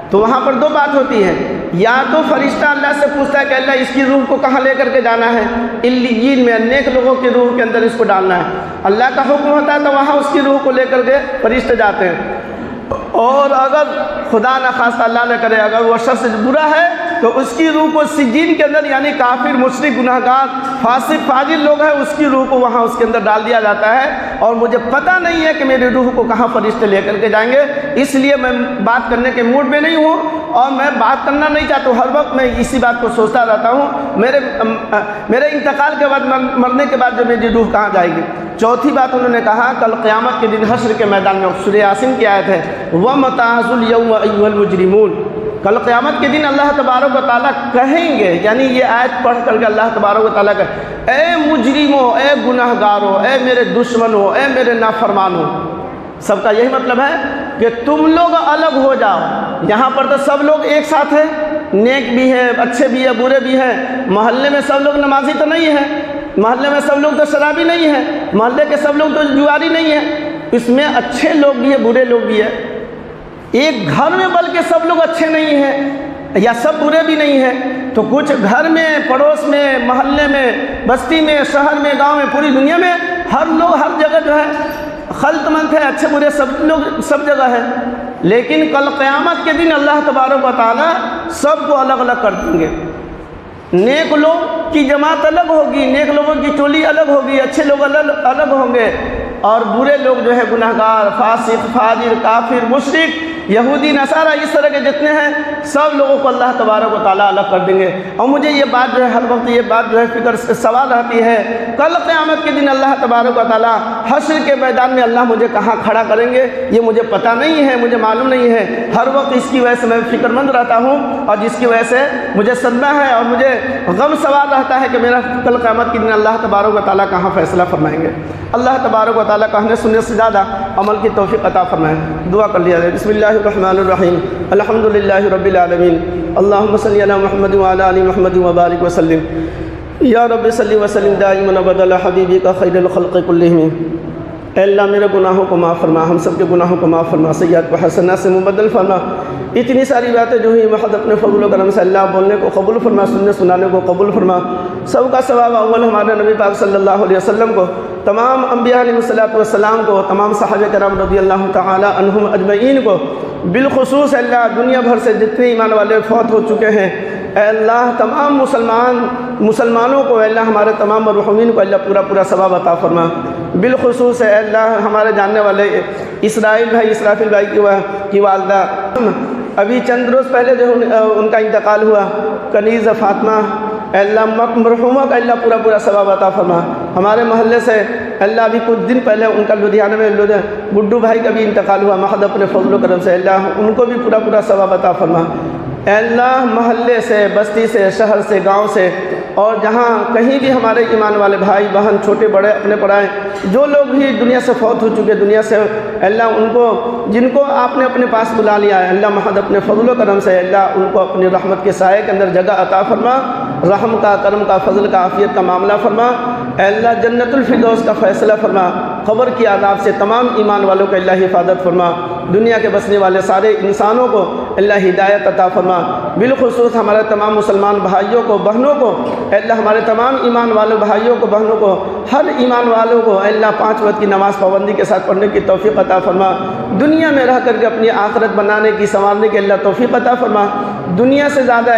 تو وہاں پر 2 بات ہوتی ہے، یا تو فرشتہ اللہ سے پوچھتا ہے کہ اللہ اس کی روح کو کہاں لے کر کے جانا ہے، علیین میں نیک لوگوں کی روح کے اندر اس کو ڈالنا ہے۔ اللہ کا حکم ہوتا ہے تو وہاں اس کی روح کو لے کر کے فرشتے جاتے ہیں۔ اور اگر خدا نخواستہ اللہ نہ کرے اگر وہ شخص برا ہے تو اس کی روح کو سجین کے اندر یعنی کافر، مشرک، گناہگار، فاسق، فاجر لوگ ہیں اس کی روح کو وہاں اس کے اندر ڈال دیا جاتا ہے۔ اور مجھے پتہ نہیں ہے کہ میری روح کو کہاں فرشتے لے کر کے جائیں گے، اس لیے میں بات کرنے کے موڈ میں نہیں ہوں اور میں بات کرنا نہیں چاہتا ہوں۔ ہر وقت میں اسی بات کو سوچتا رہتا ہوں میرے انتقال کے بعد، مرنے کے بعد جو میری روح کہاں جائے گی۔ چوتھی بات انہوں نے کہا کل قیامت کے دن حشر کے میدان میں، سورہ یاسین کی آیت ہے وَمَتَازُ الْيَوْمَ أَيُّهَا الْمُجْرِمُونَ، کل قیامت کے دن اللہ تبارک و تعالیٰ کہیں گے، یعنی یہ آیت پڑھ کر کے اللہ تبارک و تعالیٰ کہے اے مجرموں، اے گناہگاروں، اے میرے دشمنوں، اے میرے نافرمانوں۔ سب کا یہی مطلب ہے کہ تم لوگ الگ ہو جاؤ۔ یہاں پر تو سب لوگ ایک ساتھ ہیں، نیک بھی ہیں، اچھے بھی ہیں، برے بھی ہیں۔ محلے میں سب لوگ نمازی تو نہیں ہیں، محلے میں سب لوگ تو شرابی نہیں ہیں، محلے کے سب لوگ تو جواری نہیں ہیں، اس میں اچھے لوگ بھی ہیں، برے لوگ بھی ہیں۔ ایک گھر میں بلکہ سب لوگ اچھے نہیں ہیں یا سب برے بھی نہیں ہیں، تو کچھ گھر میں، پڑوس میں، محلے میں، بستی میں، شہر میں، گاؤں میں، پوری دنیا میں ہر لوگ ہر جگہ جو ہے خلط ملط ہے، اچھے برے سب لوگ سب جگہ ہے۔ لیکن کل قیامت کے دن اللہ تبارک و تعالیٰ سب کو الگ الگ کر دیں گے۔ نیک لوگ کی جماعت الگ ہوگی، نیک لوگوں کی ٹولی الگ ہوگی، اچھے لوگ الگ ہوں گے، اور برے لوگ جو ہے گناہگار، فاسق، فاجر، کافر، مشرک، یہودی، نصارہ، اس طرح کے جتنے ہیں سب لوگوں کو اللہ تبارک و تعالیٰ الگ کر دیں گے۔ اور مجھے یہ بات جو ہے ہر وقت یہ بات جو ہے فکر سے سوال رہتی ہے، کل قیامت کے دن اللہ تبارک و تعالیٰ حشر کے میدان میں اللہ مجھے کہاں کھڑا کریں گے یہ مجھے پتہ نہیں ہے، مجھے معلوم نہیں ہے۔ ہر وقت اس کی وجہ سے میں فکر مند رہتا ہوں اور جس کی وجہ سے مجھے صدمہ ہے اور مجھے غم سوال رہتا ہے کہ میرا کل قیامت کے دن اللہ تبارک و تعالیٰ کہاں فیصلہ فرمائیں گے۔ اللہ تبارک و تعالیٰ کہنے سننے سے زیادہ عمل کی توفیق عطا فرمائے۔ دعا کر لیا جائے۔ بسم اللہ الرحمن الرحیم، الحمدللہ رب العالمین، اللہم صلی علی محمد وعلی آل محمد وبارک وسلم، یا رب صلی وسلم دائما ابدا علی حبیبک خیر الخلق کلہم۔ اے اللہ میرے گناہوں کو معاف فرما، ہم سب کے گناہوں کو معاف فرما، سیئات کو حسنات سے مبدل فرما۔ اتنی ساری باتیں جو ہوئی محض اپنے فضل و کرم سے اللہ بولنے کو قبول فرما، سننے سنانے کو قبول فرما۔ سب کا ثواب اول ہمارے نبی پاک صلی اللہ علیہ وسلم کو، تمام انبیاء علیہ السلام کو، تمام صحابہ کرام رضی اللہ تعالی عنہم اجمعین کو، بالخصوص اللہ دنیا بھر سے جتنے ایمان والے فوت ہو چکے ہیں، اے اللہ تمام مسلمانوں کو، اے اللہ ہمارے تمام مرحومین کو اللہ پورا ثواب عطا فرما۔ بالخصوص اے اللہ ہمارے جاننے والے اسرافیل بھائی کی والدہ، ابھی چند روز پہلے جو ان کا انتقال ہوا، کنیز فاطمہ، اے اللہ مرحوموں کا اللہ پورا ثواب عطا فرما۔ ہمارے محلے سے اللہ ابھی کچھ دن پہلے ان کا لدھیانہ میں گڈو بھائی کا بھی انتقال ہوا، محض اپنے فضل و کرم سے اللہ ان کو بھی پورا ثواب عطا فرما۔ اے اللہ محلے سے، بستی سے، شہر سے، گاؤں سے، اور جہاں کہیں بھی ہمارے ایمان والے بھائی بہن، چھوٹے بڑے، اپنے پرائے، جو لوگ بھی دنیا سے فوت ہو چکے، دنیا سے، اللہ ان کو جن کو آپ نے اپنے پاس بلا لیا ہے، اللہ محض اپنے فضل و کرم سے اللہ ان کو اپنی رحمت کے سائے کے اندر جگہ عطا فرما۔ رحم کا، کرم کا، فضل کا، عافیت کا معاملہ فرما۔ اے اللہ جنت الفردوس کا فیصلہ فرما۔ قبر کی عذاب سے تمام ایمان والوں کو اللہ حفاظت فرما۔ دنیا کے بسنے والے سارے انسانوں کو اللہ ہدایت عطا فرما۔ بالخصوص ہمارے تمام مسلمان بھائیوں کو، بہنوں کو، اے اللہ ہمارے تمام ایمان والوں بھائیوں کو، بہنوں کو، ہر ایمان والوں کو اے اللہ 5 وقت کی نماز پابندی کے ساتھ پڑھنے کی توفیق عطا فرما۔ دنیا میں رہ کر کے اپنی آخرت بنانے کی، سنوارنے کی اللہ توفیق عطا فرما۔ دنیا سے زیادہ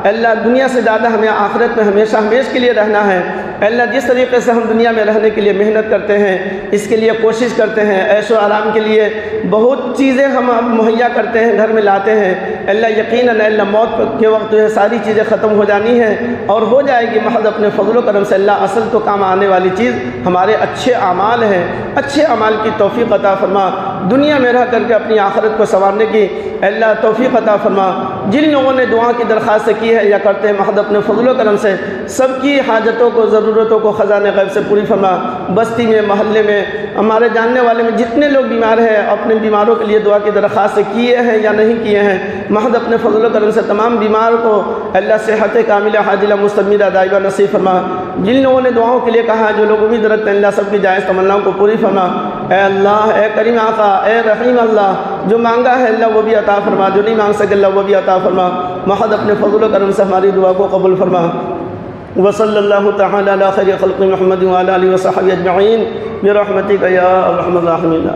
اللہ دنیا سے زیادہ ہمیں آخرت میں ہمیشہ ہمیشہ کے لیے رہنا ہے۔ اے اللہ جس طریقے سے ہم دنیا میں رہنے کے لیے محنت کرتے ہیں، اس کے لیے کوشش کرتے ہیں، عیش و آرام کے لیے بہت چیزیں ہم مہیا کرتے ہیں، گھر میں لاتے ہیں، اے اللہ یقیناً اے اللہ موت کے وقت جو ہے ساری چیزیں ختم ہو جانی ہیں اور ہو جائے گی محض اپنے فضل و کرم سے۔ اللہ اصل تو کام آنے والی چیز ہمارے اچھے اعمال ہیں، اچھے اعمال کی توفیق عطا فرما۔ دنیا میں رہ کر کے اپنی آخرت کو سنوارنے کی اے اللہ توفیق عطا فرما۔ جن لوگوں نے دعا کی درخواست کی ہے یا کرتے ہیں محض اپنے فضل و کرم سے، سب کی حاجتوں کو، ضرورتوں کو خزانہ غیب سے پوری فرما۔ بستی میں، محلے میں، ہمارے جاننے والے میں جتنے لوگ بیمار ہیں، اپنے بیماروں کے لیے دعا کی درخواست کیے ہیں یا نہیں کیے ہیں، محض اپنے فضل و کرم سے تمام بیمار کو اللہ صحت کاملہ عاجلہ مستمرہ دائمہ نصیب فرما۔ جن لوگوں نے دعاؤں کے لیے کہا، جو لوگ امید رکھتے ہیں، اللہ سب کی جائز تمناؤں کو پوری فرما۔ اے اللہ، اے کریم آقا، اے رحیم اللہ، جو مانگا ہے اللہ وہ بھی عطا فرما، جو نہیں مانگ سکے اللہ وہ بھی عطا فرما۔ محض اپنے فضل و کرم سے ہماری دعا کو قبول فرما۔ وصلی اللہ تعالی علی خیر خلق محمد وعلی آلہ وصحبہ اجمعین برحمتک یا ارحم الراحمین۔